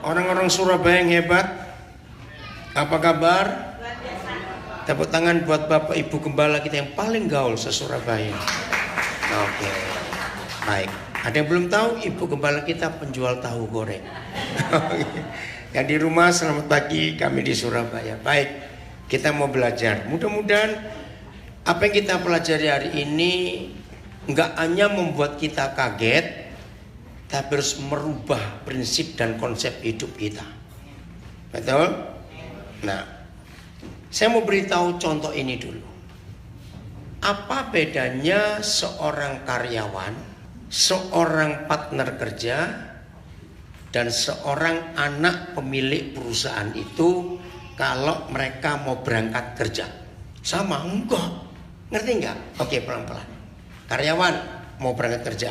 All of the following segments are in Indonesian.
Orang-orang Surabaya yang hebat, apa kabar? Tepuk tangan buat Bapak Ibu Gembala kita yang paling gaul se-Surabaya. Oke, baik. Ada yang belum tahu, Ibu Gembala kita penjual tahu goreng. Yang di rumah, selamat pagi, kami di Surabaya. Baik, kita mau belajar. Mudah-mudahan apa yang kita pelajari hari ini nggak hanya membuat kita kaget, tapi harus merubah prinsip dan konsep hidup kita. Betul? Nah, saya mau beritahu contoh ini dulu. Apa bedanya seorang karyawan, seorang partner kerja, dan seorang anak pemilik perusahaan itu kalau mereka mau berangkat kerja? Sama? Enggak. Ngerti enggak? Oke, pelan-pelan. Karyawan mau berangkat kerja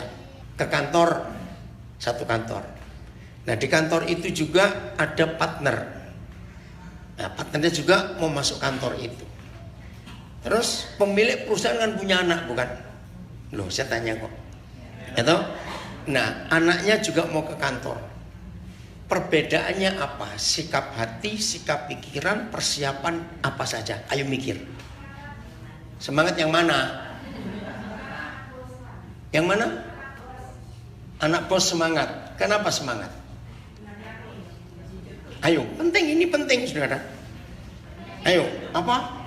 ke kantor, satu kantor. Nah, di kantor itu juga ada partner. Nah, partnernya juga mau masuk kantor itu. Terus pemilik perusahaan kan punya anak, bukan? Loh, saya tanya kok. Atau? Nah, anaknya juga mau ke kantor. Perbedaannya apa? Sikap hati, sikap pikiran, persiapan apa saja? Ayo mikir. Semangat yang mana? Yang mana? Anak bos semangat. Kenapa semangat? Ayo, penting, ini penting, saudara. Ayo, apa?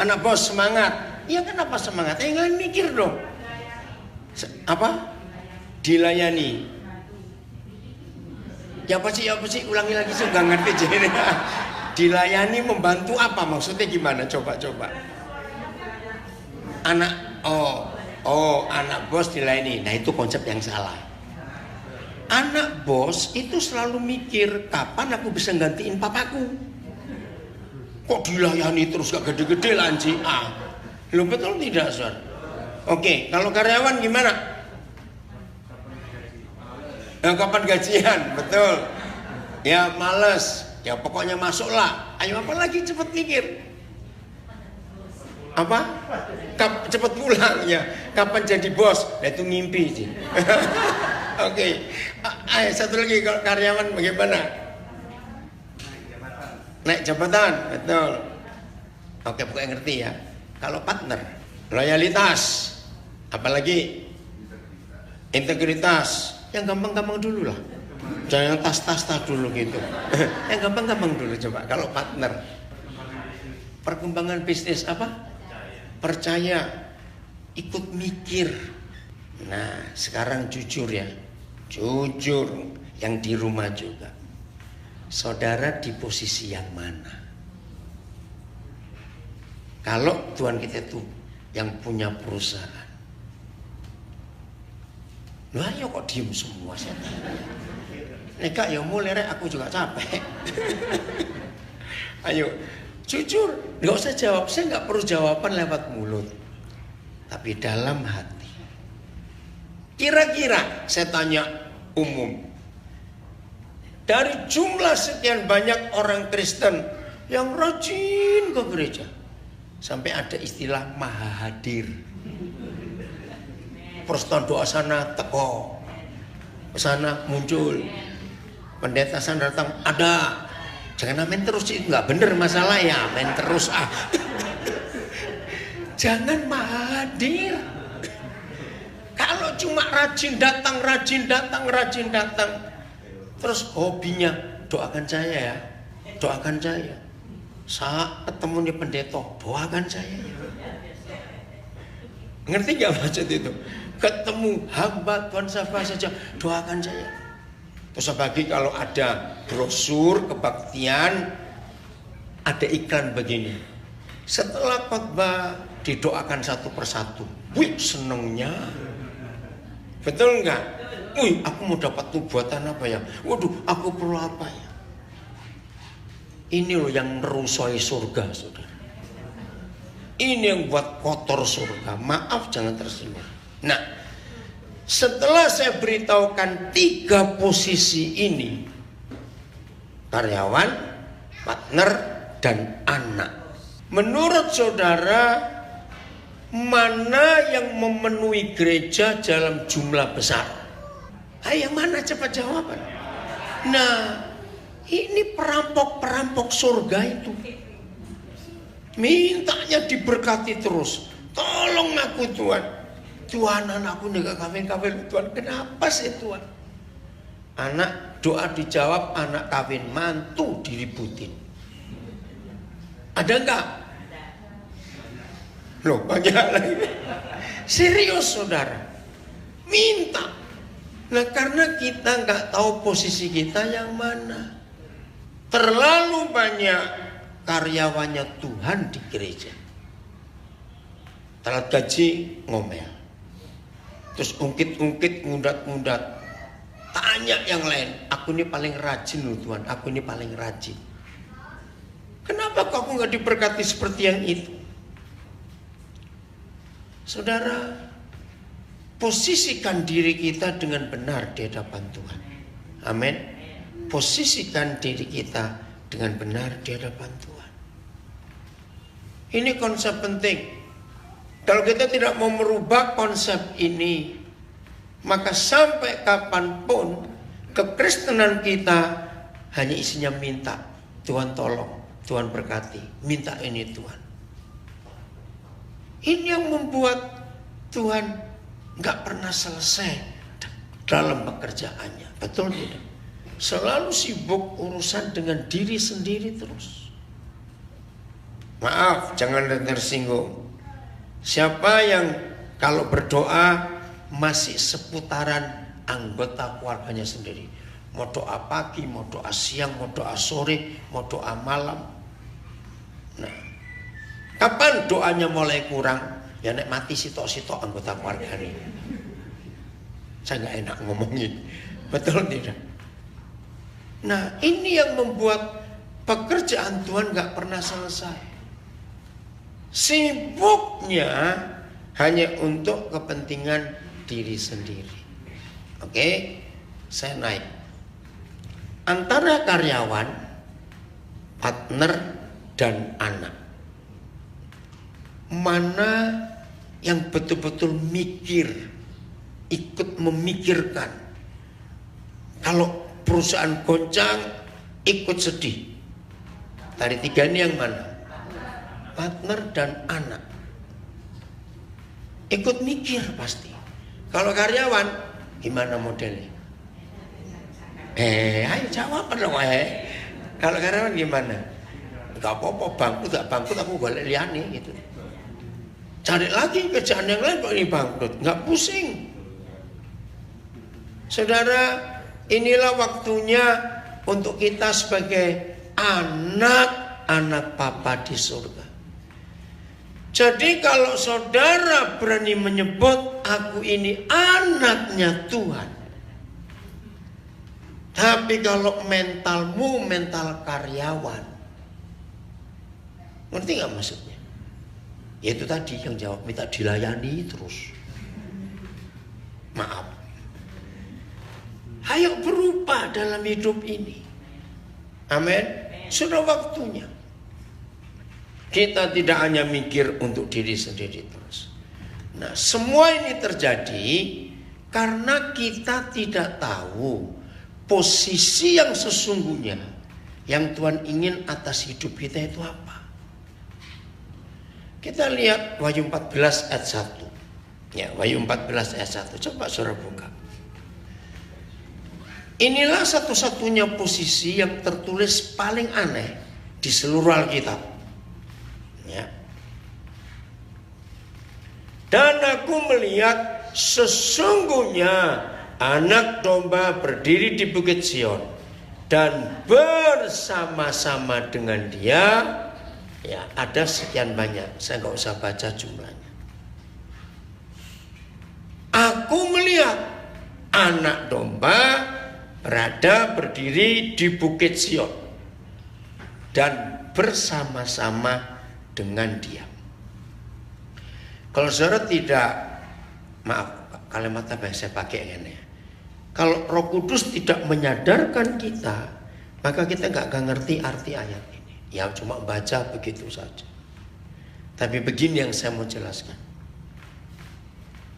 Anak bos semangat. Ya, kenapa semangat? Jangan mikir dong. Apa? Dilayani. Ya apa sih? Ulangi lagi, saya nggak ngerti jadi. Dilayani membantu apa? Maksudnya gimana? Coba. Anak, anak bos dilayani. Nah, itu konsep yang salah. Anak bos itu selalu mikir, kapan aku bisa gantiin papaku? Kok dilayani terus gak gede-gede lanci? Lo betul tidak, Sor? Oke, kalau karyawan gimana? Kapan gajian? Betul. Ya males. Ya pokoknya masuklah. Ayo apa lagi, cepet mikir. Apa? Cepet pulang ya. Kapan jadi bos? Nah, itu ngimpi sih. Oke. Ayo satu lagi, kalau karyawan bagaimana? Naik jabatan. Betul. Oke, pokoknya ngerti ya. Kalau partner, loyalitas, apalagi integritas. Yang gampang-gampang dulu lah. Jangan yang tas dulu gitu. Yang gampang-gampang dulu coba. Kalau partner, perkembangan bisnis apa? Percaya, ikut mikir. Nah, sekarang jujur ya. Jujur, yang di rumah juga. Saudara di posisi yang mana? Kalau Tuhan kita itu yang punya perusahaan, lah ya kok diem semua sih? Neka ya mulai aku juga capek. Ayo, jujur, nggak usah jawab. Saya nggak perlu jawaban lewat mulut, tapi dalam hati. Kira-kira saya tanya umum, dari jumlah sekian banyak orang Kristen yang rajin ke gereja, sampai ada istilah maha hadir. Persatuan doa sana teko, sana muncul, pendeta sana datang ada. Jangan amen terus, itu nggak bener masalah ya, amen terus Jangan maha hadir. Kalau cuma rajin datang, terus hobinya doakan saya ya, doakan saya. Saat ketemu di pendeta, doakan saya. Ngerti nggak maksud itu? Ketemu hamba Tuhan siapa saja, doakan saya. Terus bagi kalau ada brosur kebaktian, ada iklan begini. Setelah khotbah didoakan satu persatu. Wih, senengnya. Betul nggak? Wih, aku mau dapat nubuatan apa ya? Waduh, aku perlu apa ya? Ini loh yang merusoi surga, saudara. Ini yang buat kotor surga. Maaf, jangan tersinggung. Nah, setelah saya beritahukan 3 posisi ini, karyawan, partner, dan anak, menurut saudara, mana yang memenuhi gereja dalam jumlah besar? Yang mana? Cepat jawaban. Nah, ini perampok-perampok surga itu. Mintanya diberkati terus. Tolong aku Tuhan. Tuhan, anakku gak kawin-kawin Tuhan. Kenapa sih Tuhan? Anak doa dijawab, anak kawin, mantu diributin. Ada enggak? Loh, banyak lagi. Serius saudara. Minta. Nah, karena kita nggak tahu posisi kita yang mana. Terlalu banyak karyawannya Tuhan di gereja. Telat gaji, ngomel. Terus ungkit-ungkit, ngundat-ngundat. Tanya yang lain. Aku ini paling rajin loh Tuhan. Aku ini paling rajin. Kenapa kamu nggak diberkati seperti yang itu? Saudara, posisikan diri kita dengan benar di hadapan Tuhan. Amin. Posisikan diri kita dengan benar di hadapan Tuhan. Ini konsep penting. Kalau kita tidak mau merubah konsep ini, maka sampai kapanpun kekristenan kita hanya isinya minta. Tuhan tolong, Tuhan berkati, minta ini Tuhan. Ini yang membuat Tuhan gak pernah selesai dalam pekerjaannya. Betul tidak? Selalu sibuk urusan dengan diri sendiri terus. Maaf, jangan tersinggung. Siapa yang kalau berdoa masih seputaran anggota keluarganya sendiri. Mau doa pagi, mau doa siang, mau doa sore, mau doa malam. Nah, kapan doanya mulai kurang? Ya nek mati sitok-sitok anggota keluarga ini. Saya nggak enak ngomongin. Betul tidak? Nah, ini yang membuat pekerjaan Tuhan nggak pernah selesai. Sibuknya hanya untuk kepentingan diri sendiri. Oke, saya naik. Antara karyawan, partner, dan anak. Mana yang betul-betul mikir, ikut memikirkan. Kalau perusahaan goncang, ikut sedih. Dari tiga ini yang mana? Partner dan anak. Ikut mikir pasti. Kalau karyawan, gimana modelnya? Ayo jawab dong. Kalau karyawan gimana? Gak apa-apa, bangkrut gak bangkrut aku balik liani gitu. Cari lagi kerjaan yang lain kok ini bangkrut, nggak pusing. Saudara, inilah waktunya untuk kita sebagai anak-anak Bapa di surga. Jadi kalau saudara berani menyebut aku ini anaknya Tuhan, tapi kalau mentalmu mental karyawan, ngerti nggak maksudnya? Yaitu tadi yang jawab minta dilayani terus. Maaf. Ayo berubah dalam hidup ini. Amin. Sudah waktunya. Kita tidak hanya mikir untuk diri sendiri terus. Nah, semua ini terjadi karena kita tidak tahu posisi yang sesungguhnya yang Tuhan ingin atas hidup kita itu apa. Kita lihat Wahyu 14 ayat 1. Ya, Wahyu 14 ayat 1. Coba saudara buka. Inilah satu-satunya posisi yang tertulis paling aneh di seluruh Alkitab. Ya. Dan aku melihat sesungguhnya anak domba berdiri di Bukit Sion dan bersama-sama dengan dia. Ya, ada sekian banyak. Saya nggak usah baca jumlahnya. Aku melihat anak domba berada berdiri di Bukit Sion dan bersama-sama dengan dia. Kalau saudara tidak, maaf kalimat apa yang saya pakai ini. Kalau Roh Kudus tidak menyadarkan kita, maka kita nggak ngerti arti ayat ini. Ya cuma baca begitu saja. Tapi begini yang saya mau jelaskan.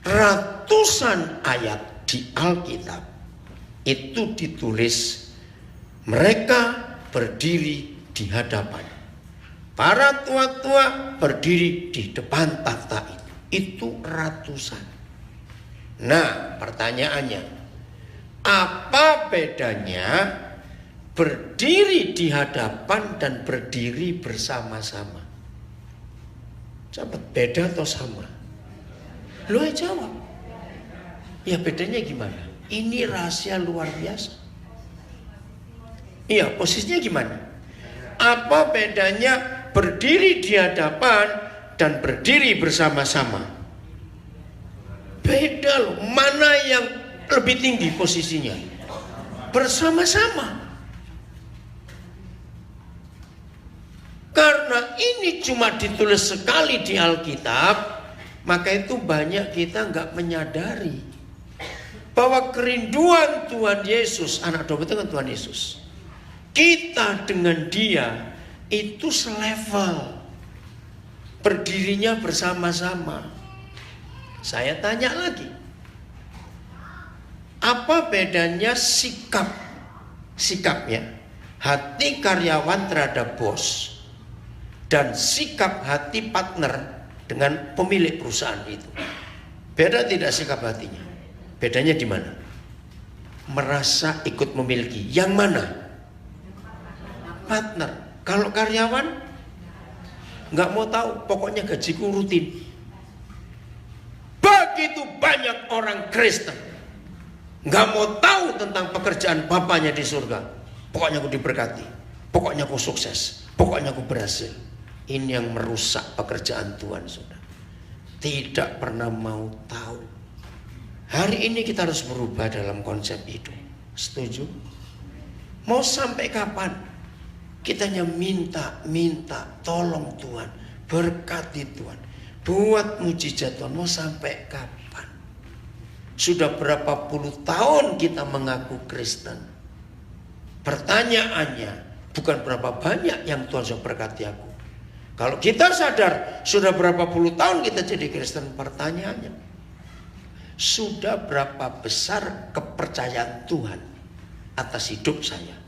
Ratusan ayat di Alkitab itu ditulis Mereka berdiri di hadapan. Para tua-tua berdiri di depan takhta itu. Itu ratusan. Nah, pertanyaannya, apa bedanya berdiri di hadapan dan berdiri bersama-sama? Coba beda atau sama? Lu jawab. Ya bedanya gimana? Ini rahasia luar biasa. Iya, posisinya gimana? Apa bedanya berdiri di hadapan dan berdiri bersama-sama? Beda loh. Mana yang lebih tinggi posisinya? Bersama-sama. Karena ini cuma ditulis sekali di Alkitab, maka itu banyak kita nggak menyadari bahwa kerinduan Tuhan Yesus, anak domba itu kan Tuhan Yesus, kita dengan dia itu selevel, berdirinya bersama-sama. Saya tanya lagi, apa bedanya sikapnya hati karyawan terhadap bos dan sikap hati partner dengan pemilik perusahaan itu? Beda tidak sikap hatinya? Bedanya di mana? Merasa ikut memiliki. Yang mana? Partner. Kalau karyawan nggak mau tahu, pokoknya gajiku rutin. Begitu banyak orang Kristen nggak mau tahu tentang pekerjaan bapaknya di surga. Pokoknya aku diberkati, pokoknya aku sukses, pokoknya aku berhasil. Ini yang merusak pekerjaan Tuhan, saudara. Tidak pernah mau tahu. Hari ini kita harus berubah dalam konsep itu. Setuju? Mau sampai kapan? Kita hanya minta, tolong Tuhan, berkati Tuhan, buat mujizat Tuhan. Mau sampai kapan? Sudah berapa puluh tahun kita mengaku Kristen. Pertanyaannya, bukan berapa banyak yang Tuhan sudah berkati aku. Kalau kita sadar sudah berapa puluh tahun kita jadi Kristen, pertanyaannya, sudah berapa besar kepercayaan Tuhan atas hidup saya?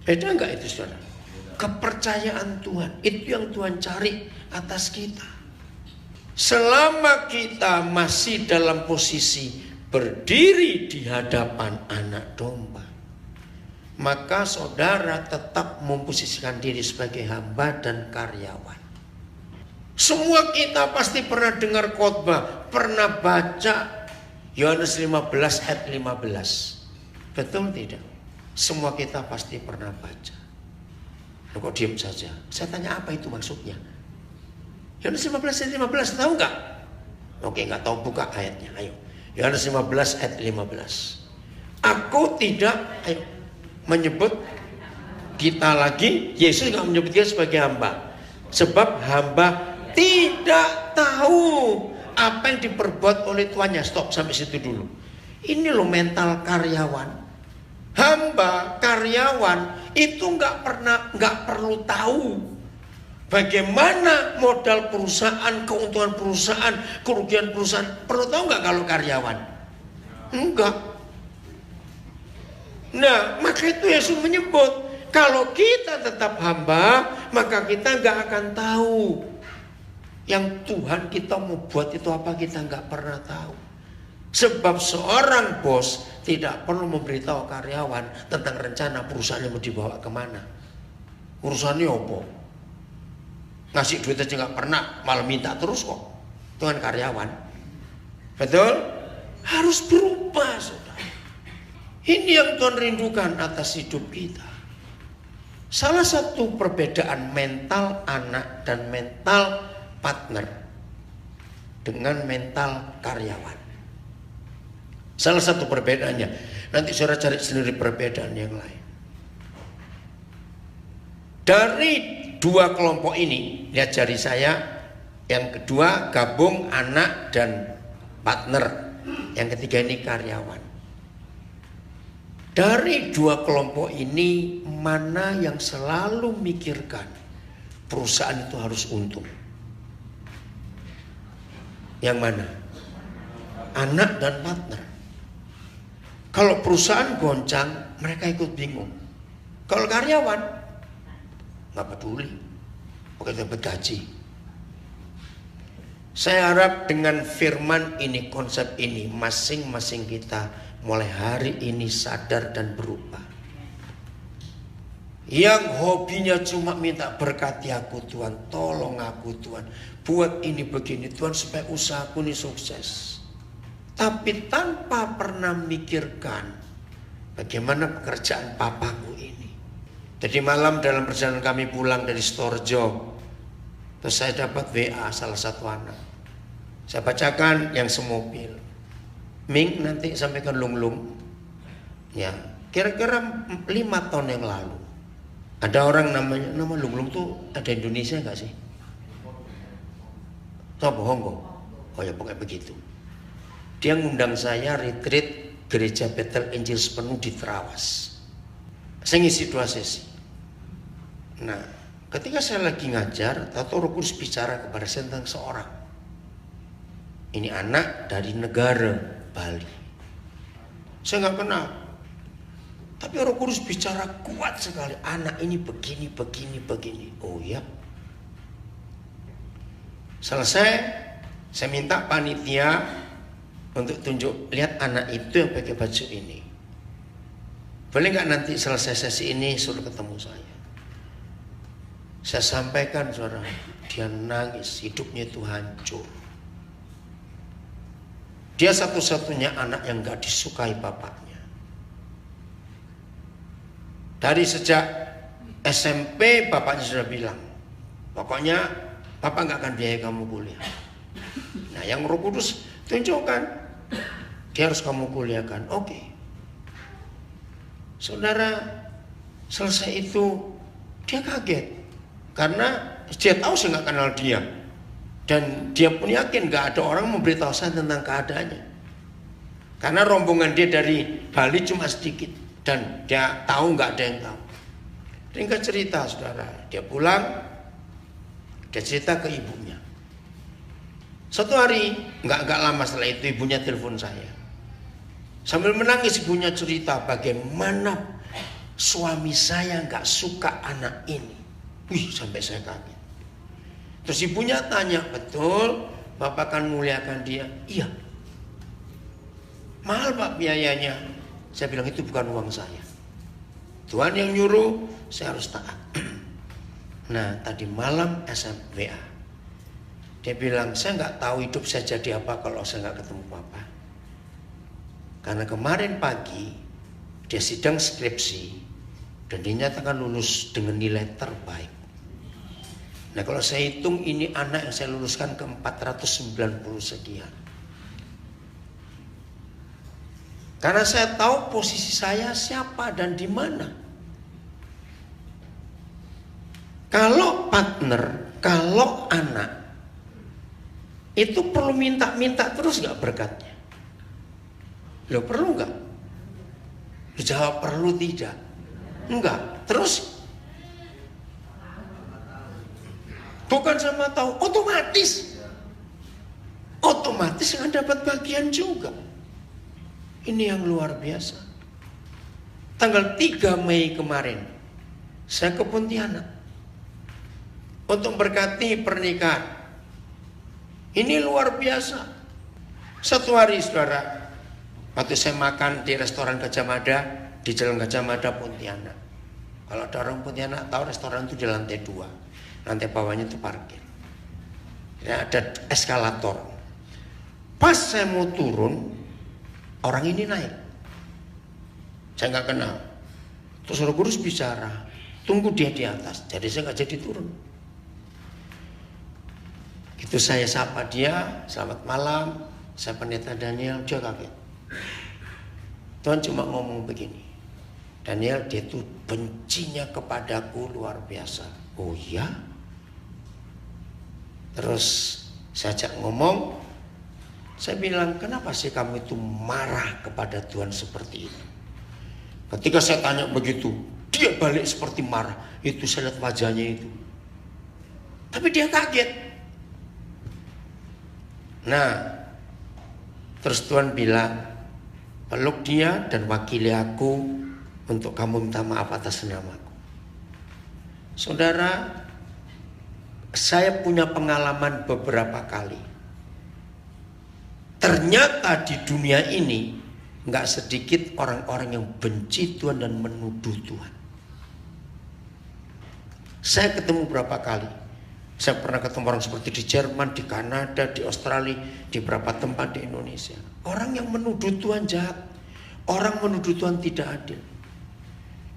Beda enggak itu, saudara? Kepercayaan Tuhan, itu yang Tuhan cari atas kita. Selama kita masih dalam posisi berdiri di hadapan anak domba, maka saudara tetap memposisikan diri sebagai hamba dan karyawan. Semua kita pasti pernah dengar khotbah, pernah baca Yohanes 15 ayat 15. Betul tidak? Semua kita pasti pernah baca. Loh, kok diam saja? Saya tanya, apa itu maksudnya? Yohanes 15 ayat 15, tahu nggak? Oke, nggak tahu, buka ayatnya. Ayo, Yohanes 15 ayat 15. Aku tidak menyebut kita lagi. Yesus nggak menyebut kita sebagai hamba, sebab hamba tidak tahu apa yang diperbuat oleh tuannya. Stop sampai situ dulu. Ini loh mental karyawan. Hamba karyawan itu nggak perlu tahu bagaimana modal perusahaan, keuntungan perusahaan, kerugian perusahaan. Perlu tahu nggak kalau karyawan? Enggak. Nah, maka itu Yesus menyebut, kalau kita tetap hamba, maka kita nggak akan tahu yang Tuhan kita mau buat itu apa, kita nggak pernah tahu. Sebab seorang bos tidak perlu memberitahu karyawan tentang rencana perusahaannya mau dibawa kemana. Urusannya apa? Ngasih duit aja nggak pernah, malah minta terus kok. Itu kan karyawan. Betul? Harus berubah, saudara. Ini yang Tuhan rindukan atas hidup kita. Salah satu perbedaan mental anak dan mental partner dengan mental karyawan. Salah satu perbedaannya. Nanti saudara cari sendiri perbedaan yang lain. Dari dua kelompok ini, lihat jari saya. Yang kedua gabung anak dan partner. Yang ketiga ini karyawan. Dari dua kelompok ini, mana yang selalu mikirkan perusahaan itu harus untung? Yang mana? Anak dan partner. Kalau perusahaan goncang, mereka ikut bingung. Kalau karyawan, nggak peduli, pokoknya dapat gaji. Saya harap dengan firman ini, konsep ini, masing-masing kita mulai hari ini sadar dan berubah. Yang hobinya cuma minta berkati aku Tuhan, tolong aku Tuhan, buat ini begini Tuhan supaya usahaku ini sukses. Tapi tanpa pernah mikirkan bagaimana pekerjaan papaku ini. Jadi malam dalam perjalanan kami pulang dari Storjo, terus saya dapat WA salah satu anak. Saya bacakan yang semobil. Ming, nanti sampaikan Lung. Ya, kira-kira 5 tahun yang lalu ada orang nama Lung tuh ada Indonesia nggak sih? Coba Hongkong. Oh ya pokoknya begitu. Dia ngundang saya retreat gereja Bethel Angel sepenuh di Terawas. Saya ngisi 2 sesi. Nah, ketika saya lagi ngajar, tahu Roh Kudus bicara kepada saya tentang seorang. Ini anak dari negara Bali. Saya nggak kenal. Tapi Roh Kudus bicara kuat sekali. Anak ini begini. Oh ya. Selesai, saya minta panitia untuk tunjuk, lihat anak itu yang pakai baju ini. Boleh nggak nanti selesai sesi ini suruh ketemu saya? Saya sampaikan saudara, dia nangis, hidupnya itu hancur. Dia satu-satunya anak yang gak disukai bapaknya. Dari sejak SMP bapaknya sudah bilang, pokoknya papa gak akan biayai kamu kuliah. Nah yang Roh Kudus tunjukkan, dia harus kamu kuliahkan. Oke. Saudara, selesai itu dia kaget. Karena dia tahu saya nggak kenal dia. Dan dia pun yakin gak ada orang memberitahu saya tentang keadaannya. Karena rombongan dia dari Bali cuma sedikit. Dan dia tahu gak ada yang tahu. Ringkas cerita saudara, dia pulang, dia cerita ke ibunya. Suatu hari, gak lama setelah itu ibunya telepon saya. Sambil menangis ibunya cerita bagaimana suami saya gak suka anak ini. Wih, sampai saya kaget. Terus ibunya tanya, betul Bapak akan muliakan dia? Iya. Mahal Pak biayanya. Saya bilang itu bukan uang saya. Tuhan yang nyuruh, saya harus taat. Nah tadi malam SMWA. Dia bilang, saya nggak tahu hidup saya jadi apa kalau saya nggak ketemu Papa. Karena kemarin pagi dia sidang skripsi dan dinyatakan lulus dengan nilai terbaik. Nah kalau saya hitung ini anak yang saya luluskan ke 490 sekian. Karena saya tahu posisi saya siapa dan di mana. Kalau partner, kalau anak, itu perlu minta-minta terus gak berkatnya? Loh perlu gak? Jawab perlu tidak? Enggak. Terus? Bukan sama tahu, otomatis akan dapat bagian juga. Ini yang luar biasa. Tanggal 3 Mei kemarin saya ke Pontianak untuk berkati pernikahan. Ini luar biasa. Satu hari saudara, waktu saya makan di restoran Gajah Mada di Jalan Gajah Mada Pontianak. Kalau ada orang Pontianak tahu restoran itu di lantai 2. Lantai bawahnya itu parkir. Ya, ada eskalator. Pas saya mau turun, orang ini naik. Saya nggak kenal. Terus Roh Kudus bicara, tunggu dia di atas. Jadi saya nggak jadi turun. Itu saya sapa dia, selamat malam. Saya pendeta Daniel, dia kaget. Tuhan cuma ngomong begini. Daniel, dia tuh bencinya kepadaku luar biasa. Oh ya? Terus saya ajak ngomong, saya bilang, kenapa sih kamu itu marah kepada Tuhan seperti itu? Ketika saya tanya begitu, dia balik seperti marah. Itu saya lihat wajahnya itu. Tapi dia kaget. Nah, terus Tuhan bilang, peluk dia dan wakili aku untuk kamu minta maaf atas namaku. Saudara, saya punya pengalaman beberapa kali. Ternyata di dunia ini nggak sedikit orang-orang yang benci Tuhan dan menuduh Tuhan. Saya ketemu berapa kali. Saya pernah ketemu orang seperti di Jerman, di Kanada, di Australia, di beberapa tempat di Indonesia. Orang yang menuduh Tuhan jahat. Orang menuduh Tuhan tidak adil.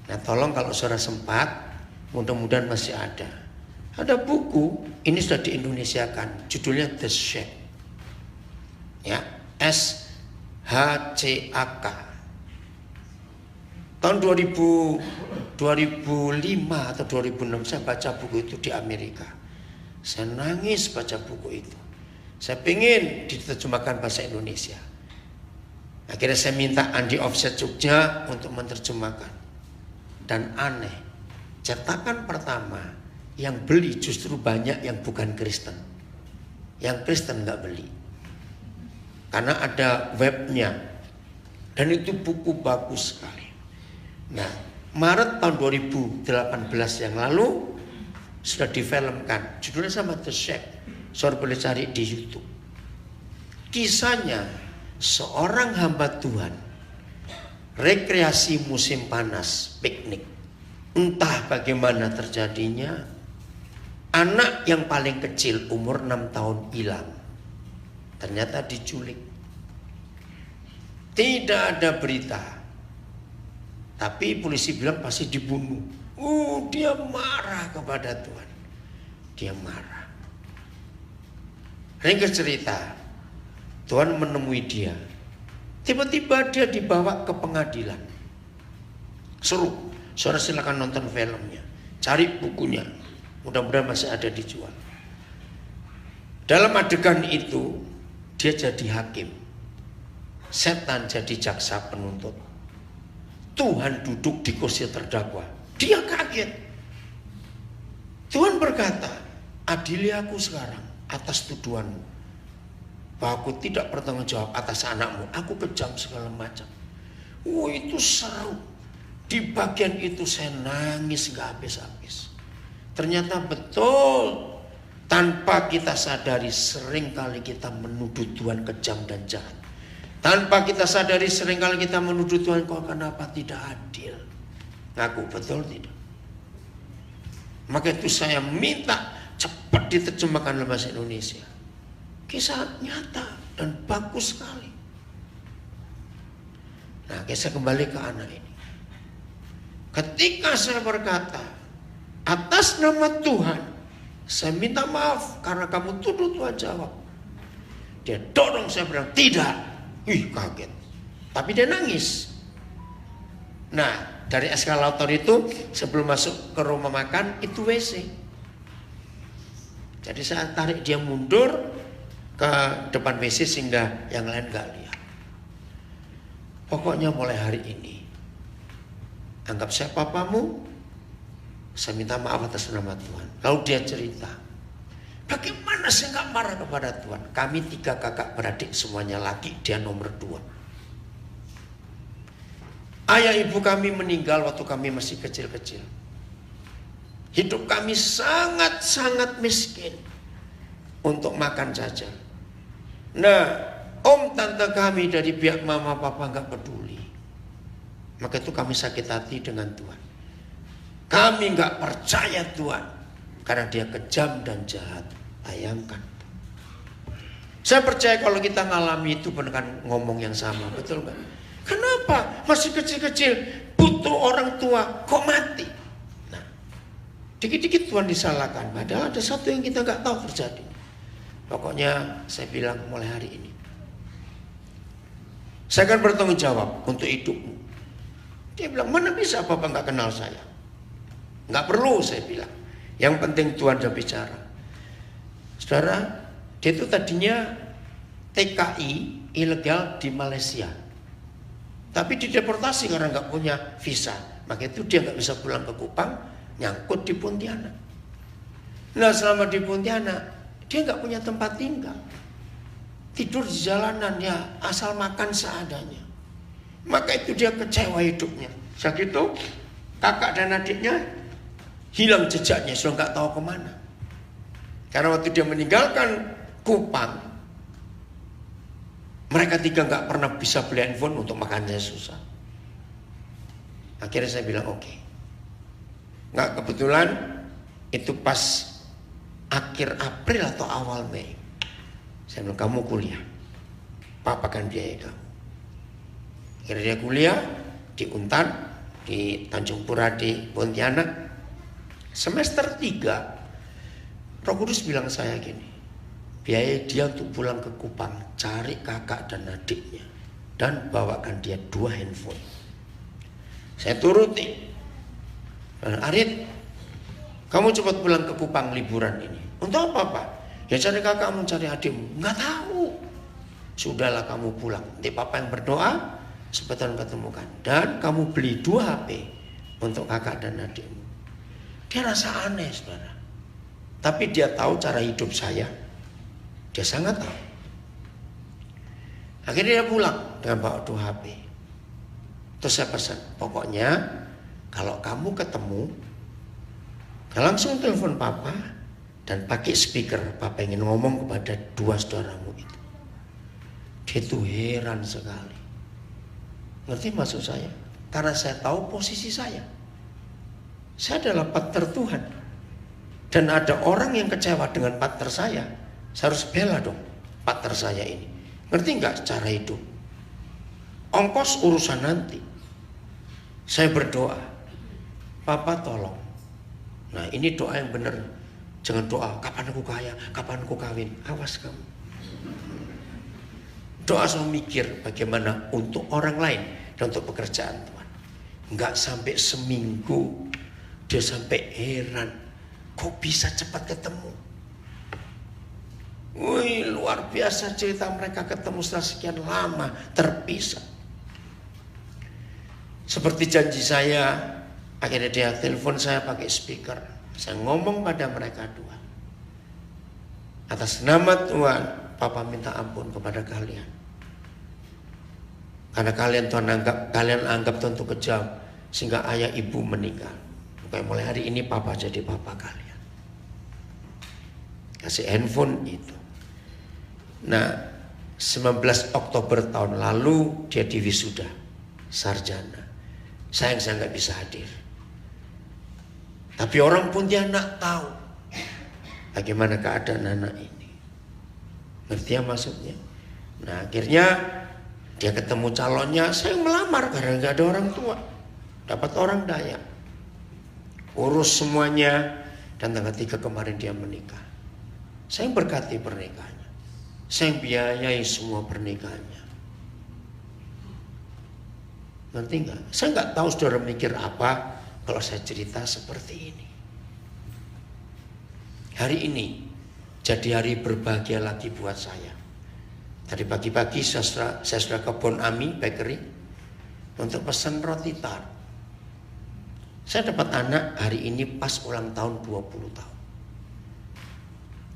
Nah, tolong kalau saudara sempat, mudah-mudahan masih ada. Ada buku, ini sudah di-Indonesiakan, judulnya The Shack. Ya, SHCAK. Tahun 2005 atau 2006 saya baca buku itu di Amerika. Saya nangis baca buku itu. Saya pengen diterjemahkan bahasa Indonesia. Akhirnya saya minta Andi Offset Jogja untuk menerjemahkan. Dan aneh, cetakan pertama yang beli justru banyak yang bukan Kristen. Yang Kristen nggak beli. Karena ada webnya. Dan itu buku bagus sekali. Nah, Maret tahun 2018 yang lalu sudah difilmkan. Judulnya sama The Shack. Saudara boleh cari di YouTube. Kisahnya seorang hamba Tuhan rekreasi musim panas, piknik. Entah bagaimana terjadinya, anak yang paling kecil umur 6 tahun hilang. Ternyata diculik. Tidak ada berita. Tapi polisi bilang pasti dibunuh. Dia marah kepada Tuhan. Dia marah. Ringkas cerita, Tuhan menemui dia. Tiba-tiba dia dibawa ke pengadilan. Seru. Saudara silakan nonton filmnya. Cari bukunya. Mudah-mudahan masih ada dijual. Dalam adegan itu, dia jadi hakim. Setan jadi jaksa penuntut. Tuhan duduk di kursi terdakwa. Dia kaget. Tuhan berkata, adili aku sekarang atas tuduhanmu. Bahwa aku tidak bertanggung jawab atas anakmu. Aku kejam segala macam. Itu seru. Di bagian itu saya nangis gak habis-habis. Ternyata betul. Tanpa kita sadari seringkali kita menuduh Tuhan kejam dan jahat. Tanpa kita sadari seringkali kita menuduh Tuhan, kok kenapa tidak adil? Ngaku betul tidak? Maka itu saya minta cepat diterjemahkan dalam bahasa Indonesia. Kisah nyata dan bagus sekali. Nah, saya kembali ke anak ini. Ketika saya berkata, atas nama Tuhan, saya minta maaf karena kamu tuduh Tuhan jawab. Dia dorong saya bilang, tidak. Kaget. Tapi dia nangis. Nah, dari eskalator itu sebelum masuk ke rumah makan itu WC. Jadi saya tarik dia mundur ke depan WC sehingga yang lain gak lihat. Pokoknya mulai hari ini, anggap saya papamu, saya minta maaf atas nama Tuhan. Lalu dia cerita, bagaimana saya gak marah kepada Tuhan? Kami 3 kakak beradik semuanya laki, dia nomor 2. Ayah ibu kami meninggal waktu kami masih kecil-kecil. Hidup kami sangat-sangat miskin untuk makan saja. Nah, om tante kami dari pihak mama papa gak peduli. Maka itu kami sakit hati dengan Tuhan. Kami gak percaya Tuhan karena dia kejam dan jahat. Bayangkan. Saya percaya kalau kita ngalami itu benar ngomong yang sama, betul kan? Kenapa masih kecil-kecil butuh orang tua kok mati? Nah, dikit-dikit Tuhan disalahkan. Padahal ada satu yang kita nggak tahu terjadi. Pokoknya saya bilang mulai hari ini, saya akan bertanggung jawab untuk hidupmu. Dia bilang, mana bisa Bapak nggak kenal saya? Nggak perlu, saya bilang. Yang penting Tuhan sudah bicara. Saudara, dia itu tadinya TKI ilegal di Malaysia. Tapi dideportasi karena nggak punya visa. Maka itu dia nggak bisa pulang ke Kupang, nyangkut di Pontianak. Nah, selama di Pontianak, dia nggak punya tempat tinggal. Tidur di jalanan, ya asal makan seadanya. Maka itu dia kecewa hidupnya. Saat itu kakak dan adiknya hilang jejaknya, sudah nggak tahu kemana. Karena waktu dia meninggalkan Kupang, mereka tiga nggak pernah bisa beli handphone, untuk makannya susah. Akhirnya saya bilang oke. Nggak kebetulan itu pas akhir April atau awal Mei. Saya bilang kamu kuliah, papa kan biaya kamu. Akhirnya dia kuliah di Untan, di Tanjung Pura di Pontianak. Semester 3 Roh Kudus bilang saya gini, biaya dia untuk pulang ke Kupang, cari kakak dan adiknya, dan bawakan dia 2 handphone. Saya turuti. Arit, kamu cepat pulang ke Kupang liburan ini. Untuk apa Pak? Ya cari kakakmu, cari adikmu. Nggak tahu. Sudahlah kamu pulang. Nanti papa yang berdoa, sebentar ketemukan. Dan kamu beli 2 HP untuk kakak dan adikmu. Dia rasa aneh, saudara. Tapi dia tahu cara hidup saya. Dia sangat tahu. Akhirnya dia pulang dengan bawa 2 HP. Terus saya pesan, pokoknya kalau kamu ketemu, langsung telepon papa dan pakai speaker. Papa ingin ngomong kepada 2 saudaramu itu. Dia itu heran sekali. Ngerti maksud saya? Karena saya tahu posisi saya. Saya adalah partner Tuhan. Dan ada orang yang kecewa dengan partner saya. Saya harus bela dong partner saya ini. Ngerti nggak cara hidup? Ongkos urusan nanti. Saya berdoa, Papa tolong. Nah ini doa yang benar. Jangan doa, kapan aku kaya, kapan aku kawin. Awas kamu. Doa selalu mikir bagaimana untuk orang lain dan untuk pekerjaan Tuhan. Nggak sampai seminggu dia sampai heran, kok bisa cepat ketemu. Wih, luar biasa cerita mereka ketemu setelah sekian lama terpisah. Seperti janji saya, akhirnya dia telepon saya pakai speaker. Saya ngomong pada mereka 2. Atas nama Tuhan, Papa minta ampun kepada kalian. Karena kalian anggap Tuhan itu kejam, sehingga ayah ibu meninggal. Kayak mulai hari ini Papa jadi Papa kalian. Kasih handphone itu. Nah, 19 Oktober tahun lalu dia diwisuda sarjana. Sayang saya nggak bisa hadir. Tapi orang Pontianak tahu bagaimana keadaan anak ini. Ngerti ya maksudnya? Nah akhirnya dia ketemu calonnya. Saya melamar karena nggak ada orang tua. Dapat orang Dayak. Urus semuanya. Dan tanggal 3 kemarin dia menikah. Saya berkati pernikahannya. Saya biayai semua pernikahannya. Ngerti nggak? Saya nggak tahu saudara mikir apa kalau saya cerita seperti ini. Hari ini jadi hari berbahagia lagi buat saya. Tadi pagi-pagi saya sudah ke Bon Ami Bakery untuk pesan roti tart. Saya dapat anak hari ini pas ulang tahun 20 tahun.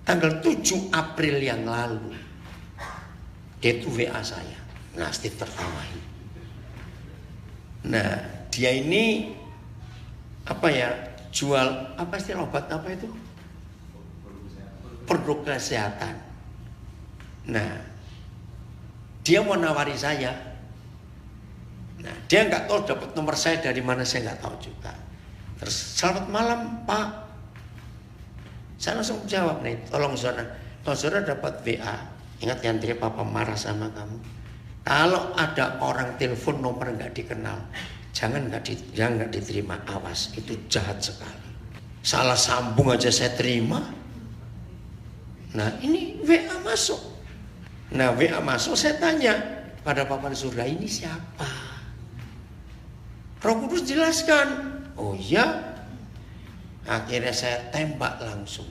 Tanggal 7 April yang lalu dia itu WA saya. Nah Steve tertawain. Nah dia ini apa ya, jual apa istilah obat apa itu? Produk kesehatan. Nah dia mau nawari saya. Nah dia nggak tahu dapat nomor saya dari mana, saya nggak tahu juga. Terus selamat malam Pak. Saya langsung jawab nih, tolong saudara dapat WA. Ingat yang tadi Papa marah sama kamu. Kalau ada orang telepon nomor nggak dikenal, jangan nggak diterima. Awas, itu jahat sekali. Salah sambung aja saya terima. Nah ini WA masuk. Nah WA masuk, saya tanya pada Papa di surga, ini siapa? Roh Kudus jelaskan. Oh iya. Akhirnya saya tembak langsung.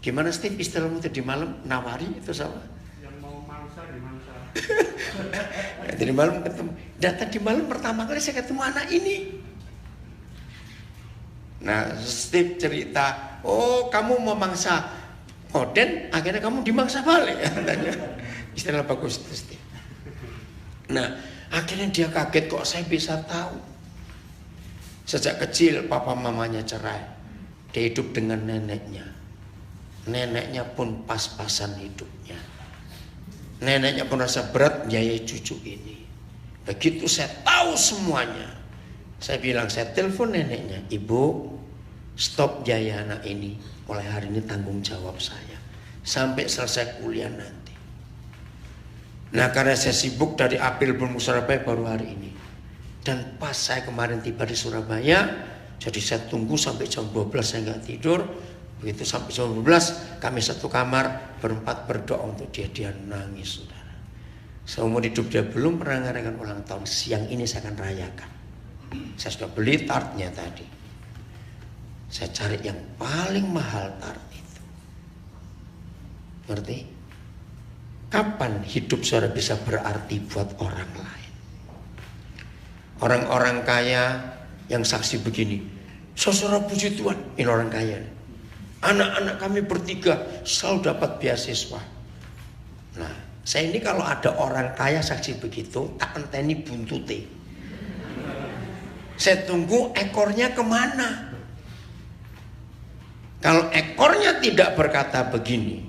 Gimana Steve istilahmu tadi malam nawari itu sama? Yang mau mangsa di mangsa. Tadi malam ketemu. Dan tadi malam pertama kali saya ketemu anak ini. Nah Steve cerita, oh kamu mau mangsa Oden, akhirnya kamu dimangsa balik. Istilah bagus itu Steve. Nah Akhirnya dia kaget, kok saya bisa tahu. Sejak kecil papa mamanya cerai. Dia hidup dengan neneknya. Neneknya pun pas-pasan hidupnya. Neneknya pun rasa berat biayai cucu ini. Begitu saya tahu semuanya, saya bilang, saya telepon neneknya, ibu, stop biaya anak ini. Mulai hari ini tanggung jawab saya. Sampai selesai kuliah nanti. Nah, karena saya sibuk dari April belum ke Surabaya baru hari ini. Dan pas saya kemarin tiba di Surabaya, jadi saya tunggu sampai jam 12 saya nggak tidur. Begitu sampai jam 12 kami satu kamar berempat berdoa untuk dia. Dia nangis, saudara. Seumur hidup dia belum pernah ngerayakan ulang tahun. Siang ini saya akan rayakan. Saya sudah beli tartnya tadi. Saya cari yang paling mahal tart itu. Ngerti? Kapan hidup saudara bisa berarti buat orang lain? Orang-orang kaya yang saksi begini, saudara puji Tuhan, ini orang kaya. Anak-anak kami bertiga selalu dapat beasiswa. Nah, saya ini kalau ada orang kaya saksi begitu, tak enteni buntute. Saya tunggu ekornya kemana. Kalau ekornya tidak berkata begini,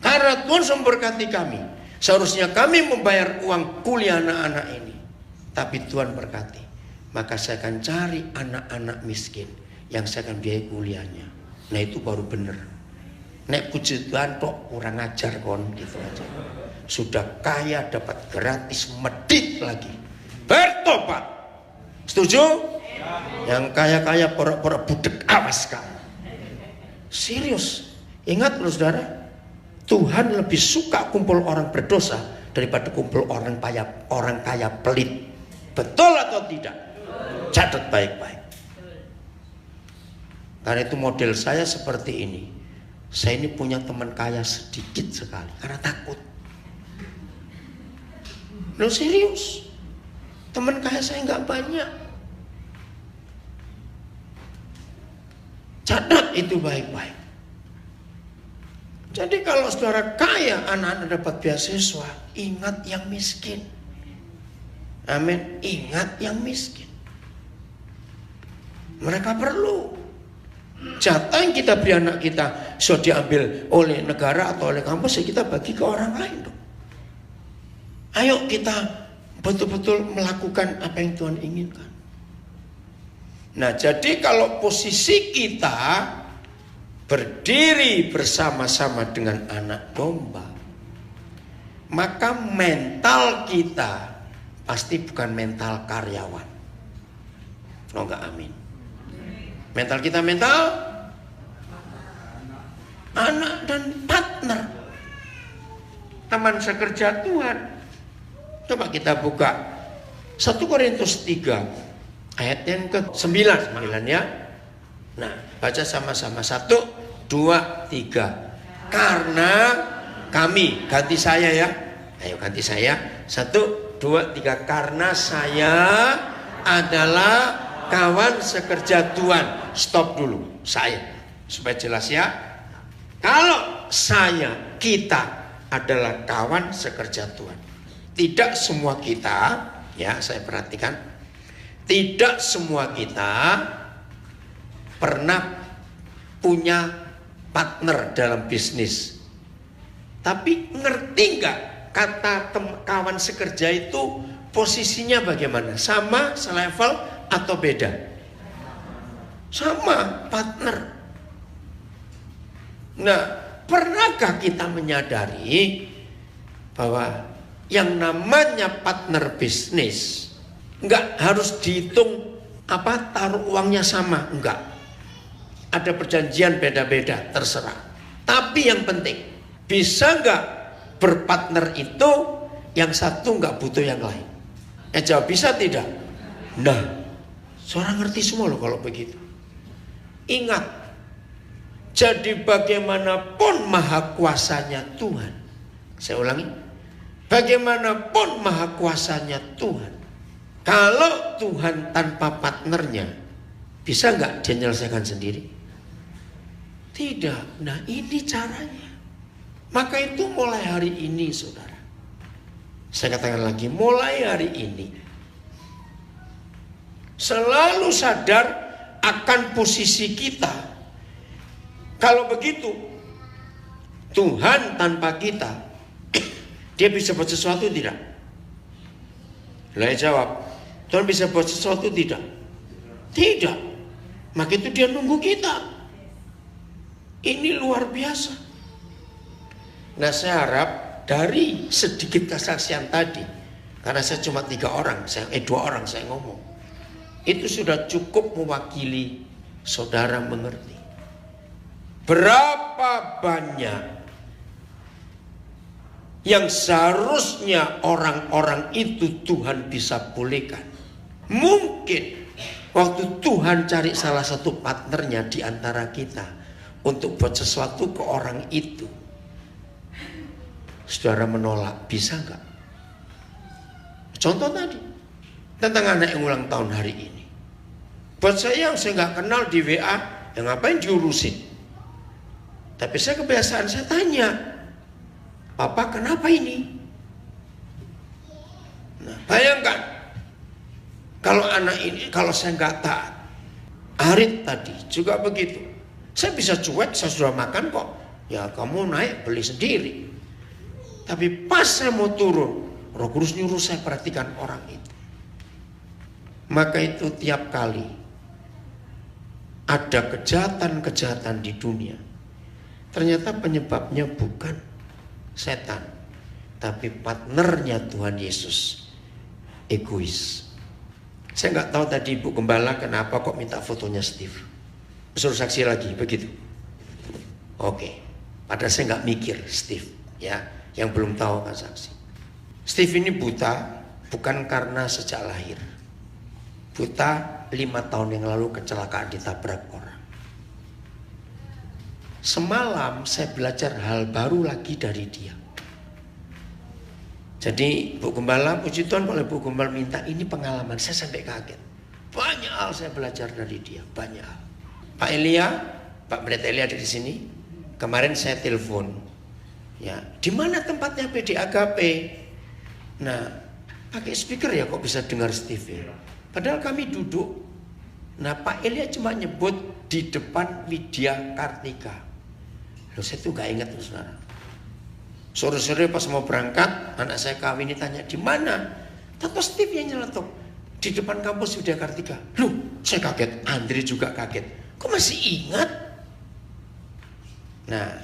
karena Tuhan memberkati kami, seharusnya kami membayar uang kuliah anak-anak ini, tapi Tuhan berkati, maka saya akan cari anak-anak miskin yang saya akan biayai kuliahnya. Nah, itu baru benar. Nek puji Tuhan kok kurang ajar kon, gitu aja. Sudah kaya dapat gratis, medit lagi. Bertobat. Setuju? Yang kaya-kaya pura-pura budek, awas kamu. Serius. Ingat loh saudara, Tuhan lebih suka kumpul orang berdosa daripada kumpul orang kaya pelit. Betul atau tidak? Catat baik-baik. Karena itu model saya seperti ini. Saya ini punya teman kaya sedikit sekali karena takut. Loh, serius. Teman kaya saya nggak banyak. Catat itu baik-baik. Jadi kalau saudara kaya, anak-anak dapat beasiswa, ingat yang miskin. Amin. Ingat yang miskin. Mereka perlu. Jatah yang kita beri anak kita sudah diambil oleh negara atau oleh kampus, ya kita bagi ke orang lain dong. Ayo kita betul-betul melakukan apa yang Tuhan inginkan. Nah, jadi kalau posisi kita berdiri bersama-sama dengan anak domba, maka mental kita pasti bukan mental karyawan. Oh enggak, amin. Mental kita mental anak dan partner, teman sekerja Tuhan. Coba kita buka 1 Korintus 3 ayat yang ke-9 ya. Nah, baca sama-sama. 1, 2, 3. Karena kami, ganti saya ya. Ayo ganti saya. 1, 2, 3. Karena saya adalah kawan sekerja Tuhan. Stop dulu, saya, supaya jelas ya. Kalau saya, kita adalah kawan sekerja Tuhan. Tidak semua kita, ya saya perhatikan, tidak semua kita pernah punya partner dalam bisnis. Tapi ngerti nggak kata kawan sekerja itu posisinya bagaimana? Sama, selevel atau beda? Sama, partner. Nah, pernahkah kita menyadari bahwa yang namanya partner bisnis nggak harus dihitung taruh uangnya sama, enggak. Ada perjanjian beda-beda, terserah. Tapi yang penting, bisa nggak berpartner itu yang satu nggak butuh yang lain? Jawab bisa tidak? Nah, seorang ngerti semua loh kalau begitu. Ingat, jadi bagaimanapun maha kuasanya Tuhan. Saya ulangi, bagaimanapun maha kuasanya Tuhan, kalau Tuhan tanpa partnernya, bisa nggak dia menyelesaikan sendiri? Tidak. Nah, ini caranya. Maka itu mulai hari ini saudara, Saya katakan lagi, mulai hari ini selalu sadar akan posisi kita. Kalau begitu, Tuhan tanpa kita, dia bisa buat sesuatu tidak? Saya jawab, Tuhan bisa buat sesuatu tidak? Tidak. Maka itu dia nunggu kita. Ini luar biasa. Nah, saya harap dari sedikit kesaksian tadi, karena saya cuma 3 orang, 2 orang saya ngomong, itu sudah cukup mewakili saudara mengerti berapa banyak yang seharusnya orang-orang itu Tuhan bisa pulihkan. Mungkin waktu Tuhan cari salah satu partnernya di antara kita untuk buat sesuatu ke orang itu, saudara menolak, bisa nggak? Contoh tadi tentang anak yang ulang tahun hari ini. Buat saya yang saya nggak kenal di WA, yang ngapain diurusin? Tapi saya kebiasaan saya tanya, Papa kenapa ini? Nah, bayangkan kalau anak ini, kalau saya nggak taat. Arit tadi juga begitu. Saya bisa cuek, saya sudah makan kok. Ya kamu naik beli sendiri. Tapi pas saya mau turun, Roh Kudus nyuruh saya perhatikan orang itu. Maka itu tiap kali ada kejahatan-kejahatan di dunia, ternyata penyebabnya bukan setan, tapi partnernya Tuhan Yesus, egois. Saya nggak tahu tadi Ibu Gembala kenapa kok minta fotonya Steve. Suruh saksi lagi begitu. Oke, padahal saya nggak mikir Steve, ya, yang belum tahu kan saksi. Steve ini buta bukan karena sejak lahir. Buta 5 tahun yang lalu kecelakaan ditabrak orang. Semalam saya belajar hal baru lagi dari dia. Jadi Bu Gembala, puji Tuhan kalau Bu Gembala minta ini pengalaman, saya sampai kaget. Banyak hal saya belajar dari dia, banyak hal. Pak Elia, Pak Pendeta Elia ada di sini. Kemarin saya telepon, ya, di mana tempatnya PD Agape? Nah, pakai speaker ya kok bisa dengar Steve ya? Padahal kami duduk. Nah, Pak Elia cuma nyebut di depan Widya Kartika. Loh, saya tuh gak ingat, saudara. Sore-sore pas mau berangkat, anak saya kawin ini tanya di mana? Tato Steve yang nyeletuk di depan kampus Widya Kartika. Loh, saya kaget. Andre juga kaget. Kok masih ingat? Nah,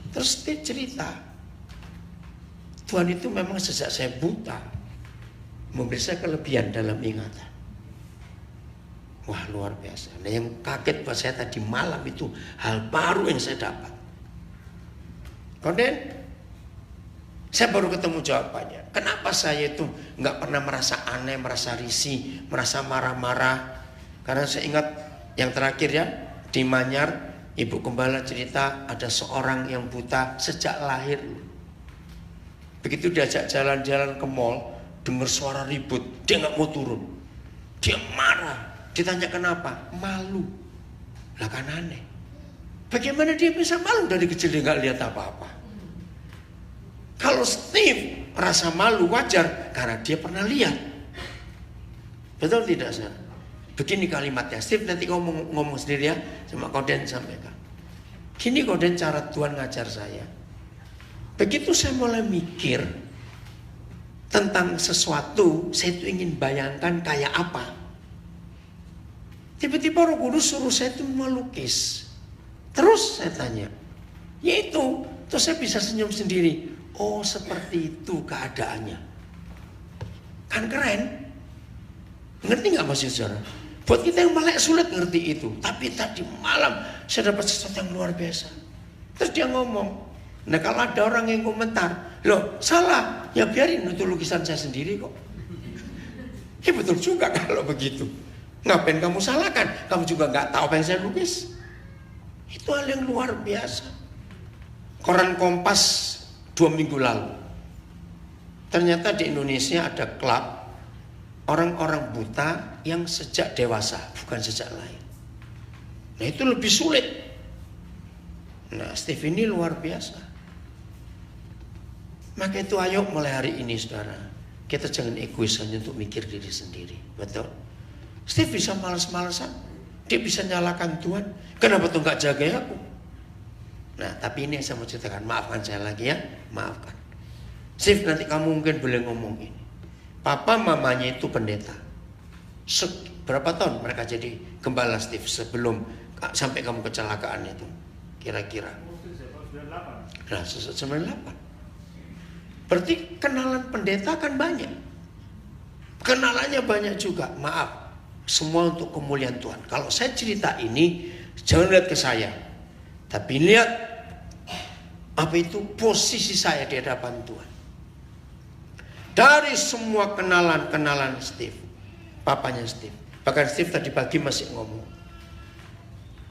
terus Steve cerita, Tuhan itu memang sejak saya buta memberi saya kelebihan dalam ingatan. Wah, luar biasa. Nah, yang kaget buat saya tadi malam itu hal baru yang saya dapat. Kemudian saya baru ketemu jawabannya. Kenapa saya itu nggak pernah merasa aneh, merasa risih, merasa marah-marah? Karena saya ingat yang terakhir ya, di Manyar, Ibu Gembala cerita ada seorang yang buta sejak lahir. Begitu diajak jalan-jalan ke mall, dengar suara ribut, dia nggak mau turun. Dia marah. Ditanya kenapa? Malu. Lah kan aneh. Bagaimana dia bisa malu? Dari kecil dia nggak lihat apa-apa. Kalau Steve rasa malu wajar karena dia pernah lihat. Betul tidak, Sir? Begini kalimatnya. Steve nanti ngomong sendiri ya, sama Koden sampaikan. Gini Koden cara Tuhan ngajar saya. Begitu saya mulai mikir tentang sesuatu, saya itu ingin bayangkan kayak apa. Tiba-tiba Roh Kudus suruh saya itu melukis. Terus saya tanya, yaitu, terus saya bisa senyum sendiri. Oh, seperti itu keadaannya. Kan keren. Ngerti gak maksud saudara? Buat kita yang melek sulit ngerti itu. Tapi tadi malam saya dapat sesuatu yang luar biasa. Terus dia ngomong. Nah, kalau ada orang yang komentar, loh salah, ya biarin itu lukisan saya sendiri kok. Ya betul juga kalau begitu. Ngapain kamu salahkan? Kamu juga nggak tahu apa yang saya lukis. Itu hal yang luar biasa. Koran Kompas 2 minggu lalu, ternyata di Indonesia ada klub orang-orang buta yang sejak dewasa, bukan sejak lahir. Nah, itu lebih sulit. Nah, Steve ini luar biasa. Maka itu ayo mulai hari ini saudara, kita jangan egois hanya untuk mikir diri sendiri. Betul? Steve bisa malas-malasan, dia bisa nyalakan Tuhan. Kenapa tuh nggak jaga aku? Nah, tapi ini yang saya mau ceritakan. Maafkan saya lagi ya, maafkan. Steve, nanti kamu mungkin boleh ngomong ini. Papa mamanya itu pendeta. Berapa tahun mereka jadi gembala, Steve, sebelum sampai kamu kecelakaan itu? Kira-kira. Nah, 98. Berarti kenalan pendeta kan banyak. Kenalannya banyak juga. Maaf, semua untuk kemuliaan Tuhan. Kalau saya cerita ini, jangan lihat ke saya, tapi lihat apa itu posisi saya di hadapan Tuhan. Dari semua kenalan Steve, papanya Steve. Bahkan Steve tadi pagi masih ngomong,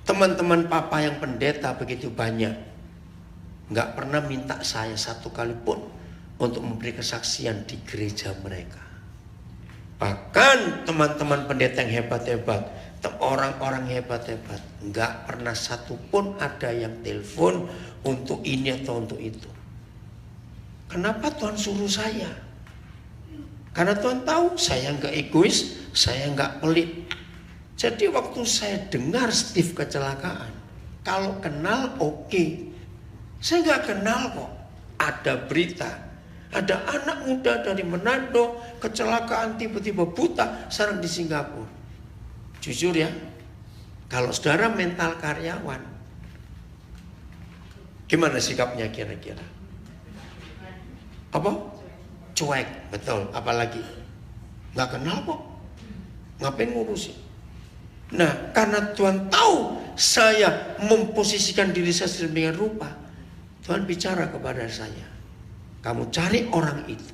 teman-teman papa yang pendeta begitu banyak, nggak pernah minta saya satu kali pun untuk memberi kesaksian di gereja mereka. Bahkan teman-teman pendeta yang hebat-hebat, orang-orang hebat-hebat, nggak pernah satu pun ada yang telepon untuk ini atau untuk itu. Kenapa Tuhan suruh saya? Karena Tuhan tahu saya nggak egois, saya nggak pelit. Jadi waktu saya dengar Steve kecelakaan, kalau kenal oke. Saya nggak kenal kok. Ada berita, ada anak muda dari Manado kecelakaan tiba-tiba buta sekarang di Singapura. Jujur ya, kalau saudara mental karyawan, gimana sikapnya kira-kira? Apa? Cuek, betul. Apalagi nggak kenal kok, ngapain ngurusin? Nah, karena Tuhan tahu saya memposisikan diri saya sedemikian rupa, Tuhan bicara kepada saya, kamu cari orang itu.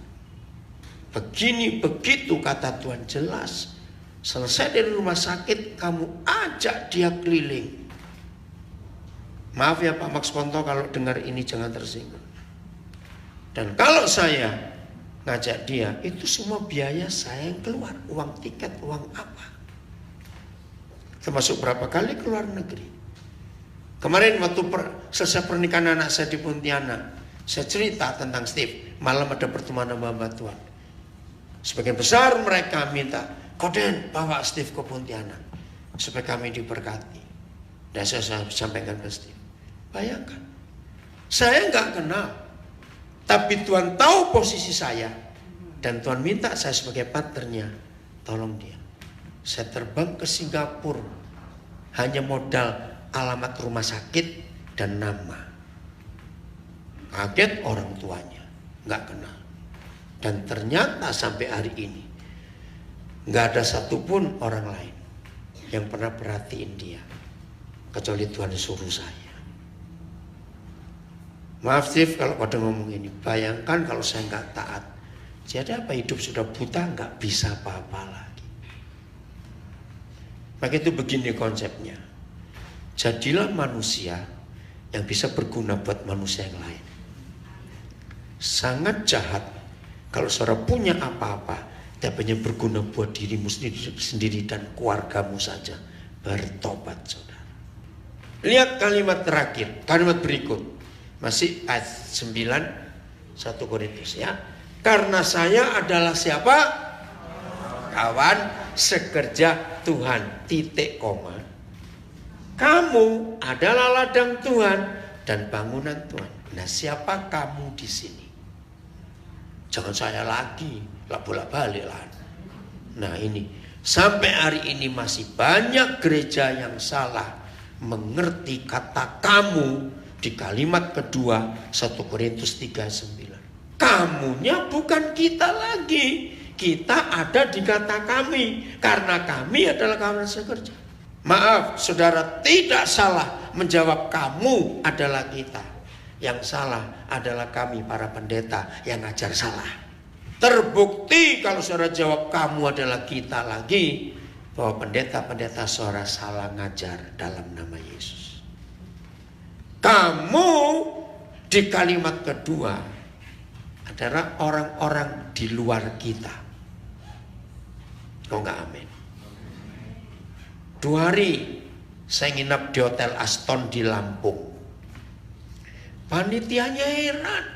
Begini begitu kata Tuhan jelas. Selesai dari rumah sakit, kamu ajak dia keliling. Maaf ya Pak Max Ponto kalau dengar ini jangan tersinggung. Dan kalau saya ngajak dia, itu semua biaya saya yang keluar. Uang tiket, uang apa. Termasuk berapa kali keluar negeri. Kemarin waktu selesai pernikahan anak saya di Pontianak, saya cerita tentang Steve. Malam ada pertemuan hamba Tuhan. Sebagian besar mereka minta, Koden bawa Steve ke Pontianak supaya kami diberkati. Dan saya sampaikan ke Steve. Bayangkan, saya nggak kenal, tapi Tuhan tahu posisi saya. Dan Tuhan minta saya sebagai partnernya, tolong dia. Saya terbang ke Singapura, hanya modal alamat rumah sakit dan nama. Kaget orang tuanya, nggak kenal. Dan ternyata sampai hari ini nggak ada satupun orang lain yang pernah perhatiin dia, kecuali Tuhan suruh saya. Maaf Steve kalau pada ngomong ini, bayangkan kalau saya nggak taat. Jadi apa, hidup sudah buta, nggak bisa apa-apa lagi. Maka itu begini konsepnya. Jadilah manusia yang bisa berguna buat manusia yang lain. Sangat jahat kalau saudara punya apa-apa tapi hanya berguna buat dirimu sendiri dan keluargamu saja. Bertobat saudara. Lihat kalimat terakhir, kalimat berikut. Masih ayat 9 1 Korintus ya. Karena saya adalah siapa? Kawan sekerja Tuhan, titik koma. Kamu adalah ladang Tuhan dan bangunan Tuhan. Nah, siapa kamu di sini? Jangan saya lagi, lah bolak-balik lah. Nah ini, sampai hari ini masih banyak gereja yang salah mengerti kata kamu di kalimat kedua 1 Korintus 3:9. Kamunya bukan kita lagi. Kita ada di kata kami. Karena kami adalah kawan sekerja. Maaf, saudara tidak salah menjawab kamu adalah kita. Yang salah adalah kami para pendeta yang ngajar salah. Terbukti kalau saudara jawab kamu adalah kita lagi, bahwa pendeta-pendeta saudara salah ngajar dalam nama Yesus. Kamu di kalimat kedua adalah orang-orang di luar kita. Oh enggak, amin. 2 hari saya nginap di Hotel Aston di Lampung. Panitianya heran.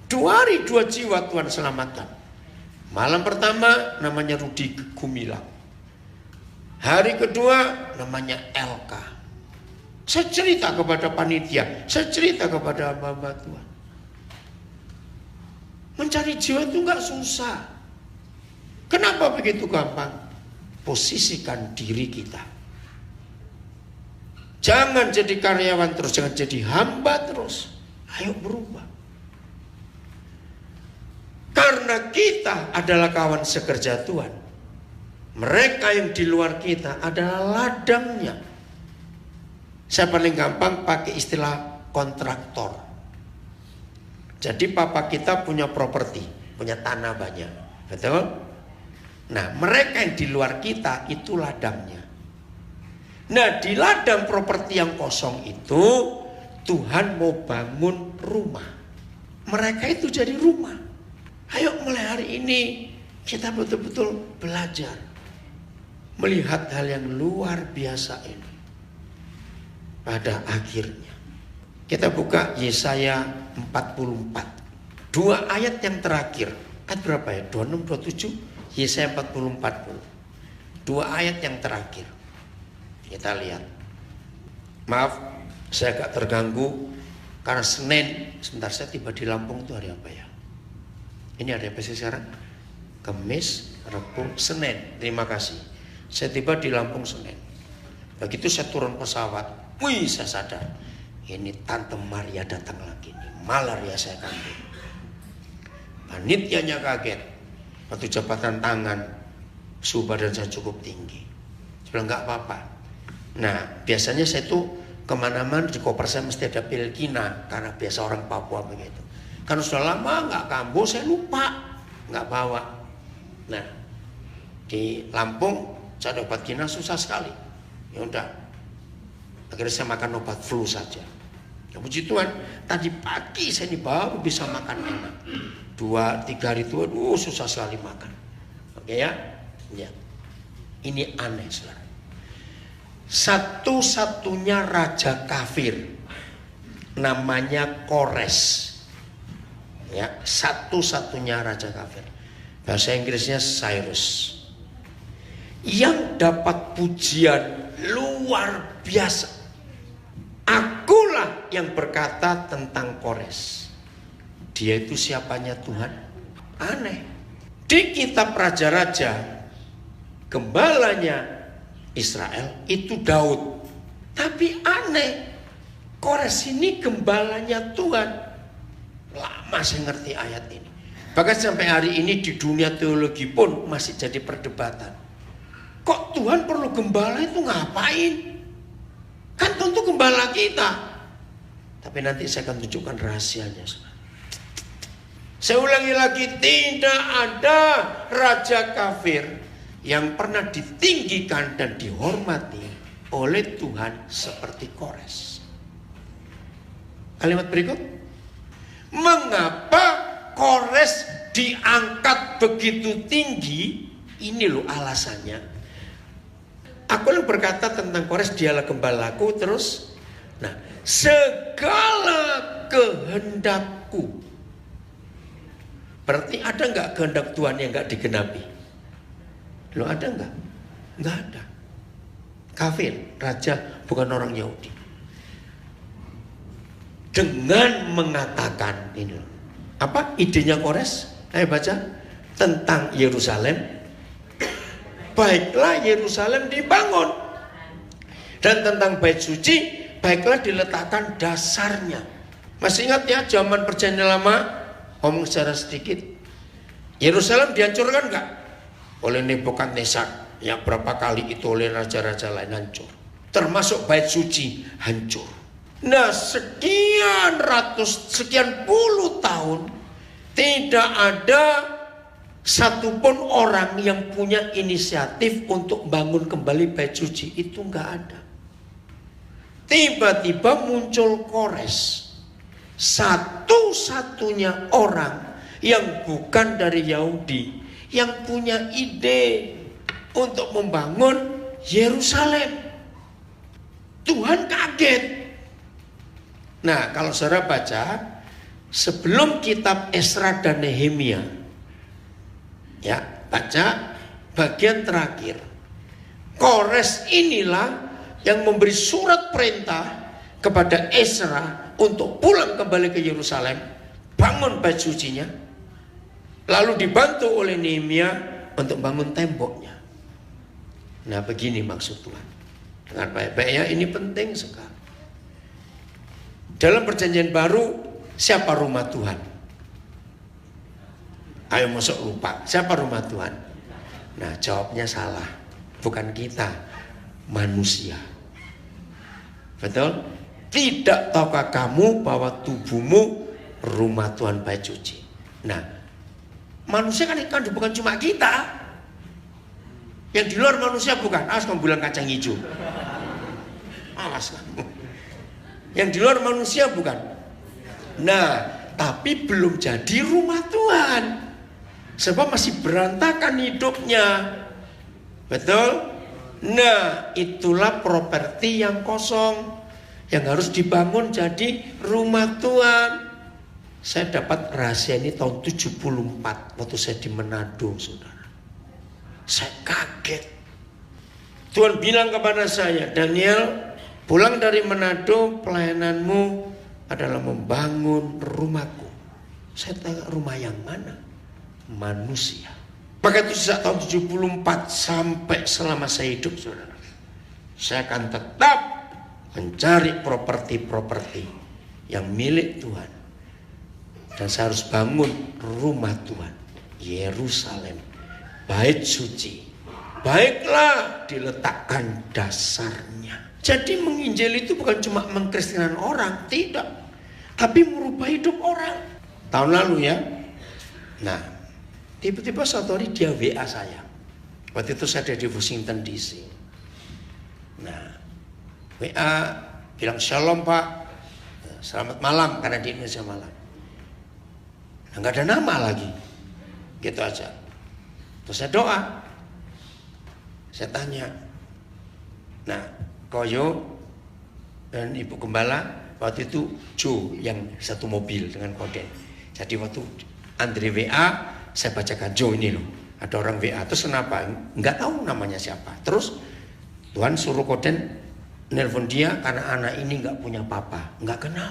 2 hari 2 jiwa Tuhan selamatkan. Malam pertama namanya Rudi Gumilang. Hari kedua namanya Elka. Saya cerita kepada panitia, saya cerita kepada hamba Tuhan. Mencari jiwa itu nggak susah. Kenapa begitu gampang? Posisikan diri kita. Jangan jadi karyawan terus, jangan jadi hamba terus. Ayo berubah. Karena kita adalah kawan sekerja Tuhan. Mereka yang di luar kita adalah ladangnya. Saya paling gampang pakai istilah kontraktor. Jadi papa kita punya properti, punya tanah banyak. Betul? Nah, mereka yang di luar kita itu ladangnya. Nah, di ladang properti yang kosong itu Tuhan mau bangun rumah. Mereka itu jadi rumah. Ayo mulai hari ini kita betul-betul belajar melihat hal yang luar biasa ini. Pada akhirnya kita buka Yesaya 44. 2 ayat yang terakhir. Ayat berapa ya? 26, 27. Yesaya 40, 40. 2 ayat yang terakhir. Kita lihat. Maaf, saya agak terganggu karena Senin. Sebentar, saya tiba di Lampung itu hari apa ya? Ini ada apa sih sekarang? Kamis, Rabu, Senin. Terima kasih. Saya tiba di Lampung Senin. Begitu saya turun pesawat, wih, saya sadar ini Tante Maria datang lagi nih. Malaria saya kandung. Panitianya kaget. Waktu jabatan tangan, suhu badan saya cukup tinggi. Saya bilang nggak apa-apa. Nah, biasanya saya tuh kemana-mana di koper saya mesti ada pil kina karena biasa orang Papua begitu. Karena sudah lama nggak kambuh, saya lupa nggak bawa. Nah, di Lampung saya dapat kina susah sekali. Ya udah, akhirnya saya makan obat flu saja. Ya puji Tuhan, tadi pagi saya ini baru bisa makan enak. 2-3 hari itu, susah sekali makan. Oke ya, ya. Ini aneh, saudara. Satu-satunya raja kafir namanya Kores. Ya, satu-satunya raja kafir. Bahasa Inggrisnya Cyrus. Yang dapat pujian luar biasa. Akulah yang berkata tentang Kores. Dia itu siapanya Tuhan? Aneh. Di kitab Raja-Raja, gembalanya Israel itu Daud. Tapi aneh, Kores ini gembalanya Tuhan. Lama saya ngerti ayat ini. Bahkan sampai hari ini di dunia teologi pun masih jadi perdebatan. Kok Tuhan perlu gembala itu ngapain? Kan tentu gembala kita. Tapi nanti saya akan tunjukkan rahasianya. Saya ulangi lagi, tidak ada raja kafir yang pernah ditinggikan dan dihormati oleh Tuhan seperti Kores. Kalimat berikut. Mengapa Kores diangkat begitu tinggi? Ini loh alasannya. Aku yang berkata tentang Kores, dialah gembalaku. Terus, nah, segala kehendakku. Berarti ada nggak kehendak Tuhan yang nggak digenapi? Lo ada nggak? Nggak ada. Kafir, raja bukan orang Yahudi. Dengan mengatakan ini, apa idenya Kores? Ayo baca tentang Yerusalem. Baiklah Yerusalem dibangun, dan tentang bait suci, baiklah diletakkan dasarnya. Masih ingat ya zaman perjanjian lama? Ngomong secara sedikit. Yerusalem dihancurkan enggak? Oleh Nebukadnezar. Yang berapa kali itu oleh raja-raja lain hancur. Termasuk bait suci hancur. Nah, sekian puluh tahun tidak ada satupun orang yang punya inisiatif untuk bangun kembali bait suci. Itu enggak ada. Tiba-tiba muncul Kores. Satu-satunya orang yang bukan dari Yahudi yang punya ide untuk membangun Yerusalem. Tuhan kaget. Nah, kalau saudara baca sebelum kitab Esra dan Nehemia, ya, baca bagian terakhir. Kores inilah yang memberi surat perintah kepada Esra untuk pulang kembali ke Yerusalem, bangun bait sucinya, lalu dibantu oleh Nehemia untuk bangun temboknya. Nah, begini maksud Tuhan. Dengar baik-baik ya, ini penting sekali. Dalam perjanjian baru, siapa rumah Tuhan? Ayo masuk lupa, siapa rumah Tuhan? Nah, jawabnya salah. Bukan kita, manusia. Betul? Tidak tahukah kamu bahwa tubuhmu rumah Tuhan bait suci? Nah, manusia kan bukan cuma kita. Yang di luar manusia bukan. Awas kamu bilang kacang hijau. Awas kamu. Yang di luar manusia bukan. Nah, tapi belum jadi rumah Tuhan. Sebab masih berantakan hidupnya. Betul? Nah, itulah properti yang kosong, yang harus dibangun jadi rumah Tuhan. Saya dapat rahasia ini tahun 74 waktu saya di Manado, saudara. Saya kaget. Tuhan bilang kepada saya, Daniel, pulang dari Manado, pelayananmu adalah membangun rumahku. Saya tanya, rumah yang mana? Manusia. Maka itu sejak tahun 74 sampai selama saya hidup, saudara, saya akan tetap mencari properti-properti yang milik Tuhan. Dan saya harus bangun rumah Tuhan, Yerusalem, bait suci. Baiklah diletakkan dasarnya. Jadi menginjil itu bukan cuma mengkristenan orang, tidak, tapi merubah hidup orang. Tahun lalu ya. Nah, tiba-tiba suatu hari dia WA saya. Waktu itu saya ada di Washington DC. Nah, WA bilang, "Shalom Pak, selamat malam," karena di Indonesia malam. Nah, nggak ada nama lagi, gitu aja. Terus saya doa, saya tanya, nah, Koyo dan Ibu Gembala waktu itu Joe yang satu mobil dengan Koden. Jadi waktu Andre WA, saya bacakan, Joe ini loh, ada orang WA. Terus kenapa? Nggak tahu namanya siapa. Terus Tuhan suruh Koden nelpon dia karena anak ini nggak punya papa, nggak kenal.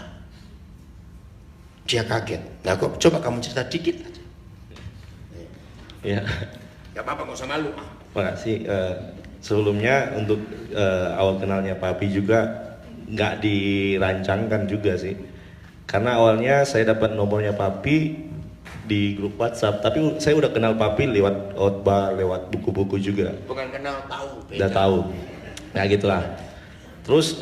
Dia kaget. Nah, kok coba kamu cerita dikit aja. Ya. Gak apa-apa, nggak usah malu. Makasih. Sebelumnya untuk awal kenalnya Papi juga nggak dirancangkan juga sih. Karena awalnya saya dapat nomornya Papi di grup WhatsApp, tapi saya udah kenal Papi lewat khotbah, lewat buku-buku juga. Bukan kenal, tahu. Udah tahu. Nah gitulah. Terus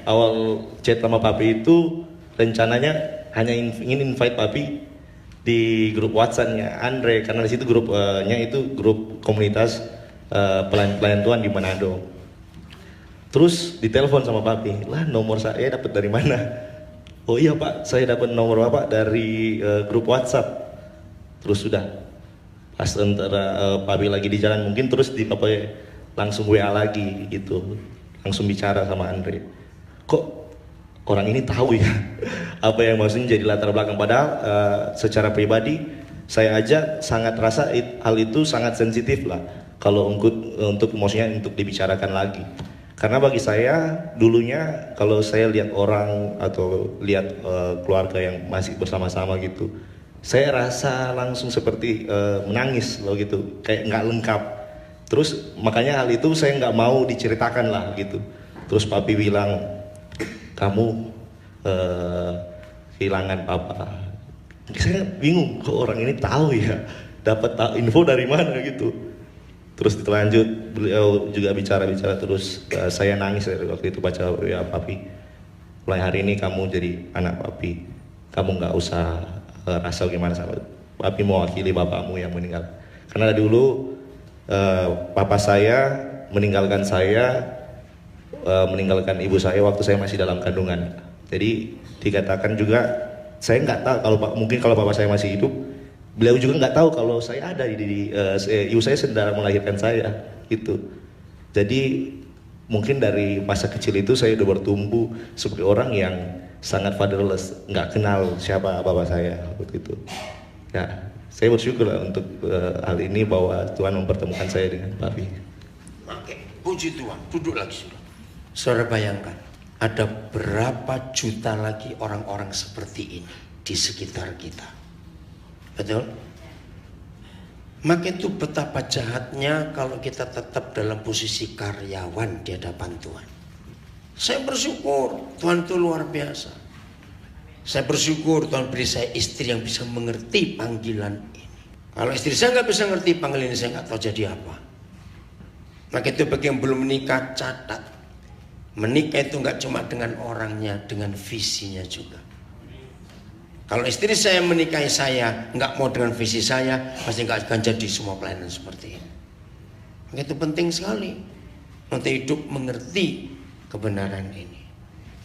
awal chat sama Papi itu rencananya hanya ingin invite Papi di grup WhatsApp-nya Andre, karena di situ grupnya itu grup komunitas pelayan Tuhan di Manado. Terus ditelepon sama Papi, lah nomor saya dapat dari mana? Oh iya Pak, saya dapat nomor Bapak dari grup WhatsApp. Terus sudah pas antara Papi lagi di jalan mungkin, terus di Papi langsung WA lagi gitu, langsung bicara sama Andre. Kok orang ini tahu ya apa yang maksudnya jadi latar belakang, padahal secara pribadi saya aja sangat rasa hal itu sangat sensitif lah kalau untuk maksudnya untuk dibicarakan lagi. Karena bagi saya dulunya kalau saya lihat orang atau lihat keluarga yang masih bersama-sama gitu, saya rasa langsung seperti menangis loh gitu, kayak nggak lengkap. Terus makanya hal itu saya nggak mau diceritakan lah gitu. Terus Papi bilang, kamu kehilangan papa. Saya bingung, kok orang ini tahu ya, dapat info dari mana gitu. Terus lanjut beliau juga bicara terus, saya nangis waktu itu baca ya Papi, mulai hari ini kamu jadi anak Papi, kamu nggak usah rasa gimana sama Papi, mewakili bapakmu yang meninggal. Karena dulu papa saya meninggalkan saya, meninggalkan ibu saya waktu saya masih dalam kandungan. Jadi dikatakan juga, saya nggak tahu kalau mungkin kalau papa saya masih hidup, beliau juga nggak tahu kalau saya ada di ibu saya sedang melahirkan saya gitu. Jadi mungkin dari masa kecil itu saya udah bertumbuh sebagai orang yang sangat fatherless, nggak kenal siapa bapak saya waktu itu. Ya, saya bersyukur lah untuk hal ini bahwa Tuhan mempertemukan saya dengan papi. Oke, puji Tuhan. Duduk lagi, saudara. Saudara bayangkan, ada berapa juta lagi orang-orang seperti ini di sekitar kita. Betul? Maka itu betapa jahatnya kalau kita tetap dalam posisi karyawan di hadapan Tuhan. Saya bersyukur Tuhan itu luar biasa. Saya bersyukur Tuhan beri saya istri yang bisa mengerti panggilan ini. Kalau istri saya nggak bisa ngerti panggilan ini, saya nggak tahu jadi apa. Maka itu bagi yang belum menikah, catat. Menikah itu nggak cuma dengan orangnya, dengan visinya juga. Kalau istri saya menikahi saya, nggak mau dengan visi saya, pasti nggak akan jadi semua pelayanan seperti ini. Maka itu penting sekali untuk hidup mengerti kebenaran ini.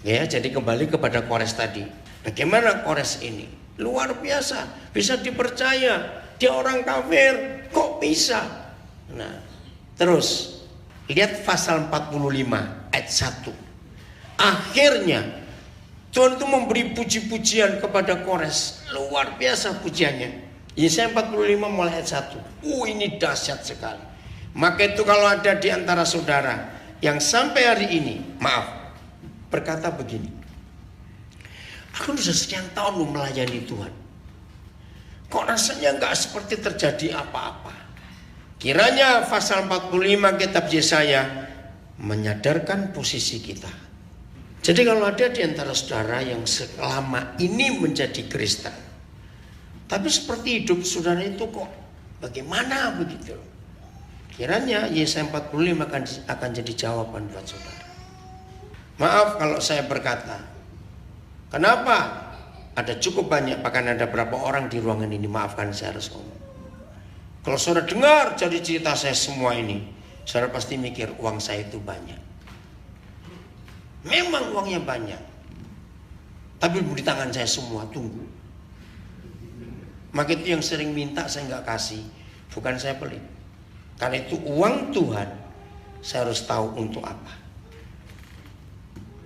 Ya, jadi kembali kepada Kores tadi. Bagaimana Kores ini? Luar biasa, bisa dipercaya. Dia orang kafir, kok bisa? Nah, terus lihat pasal 45 ayat 1. Akhirnya Tuhan itu memberi puji-pujian kepada Kores. Luar biasa pujiannya. Yesaya 45 mulai ayat 1. Ini dahsyat sekali. Maka itu kalau ada di antara saudara yang sampai hari ini, maaf, berkata begini. Aku sudah sekian tahun melayani Tuhan. Kok rasanya nggak seperti terjadi apa-apa. Kiranya pasal 45 kitab Yesaya menyadarkan posisi kita. Jadi kalau ada di antara saudara yang selama ini menjadi Kristen, tapi seperti hidup saudara itu kok bagaimana begitu? Kiranya Yesaya 45 akan jadi jawaban buat saudara. Maaf kalau saya berkata, kenapa? Ada cukup banyak, bahkan ada berapa orang di ruangan ini, maafkan saya harus ngomong. Kalau saudara dengar jadi cerita saya semua ini, saudara pasti mikir uang saya itu banyak. Memang uangnya banyak, tapi di tangan saya semua, tunggu. Maka itu yang sering minta saya nggak kasih, bukan saya pelit. Karena itu uang Tuhan, saya harus tahu untuk apa.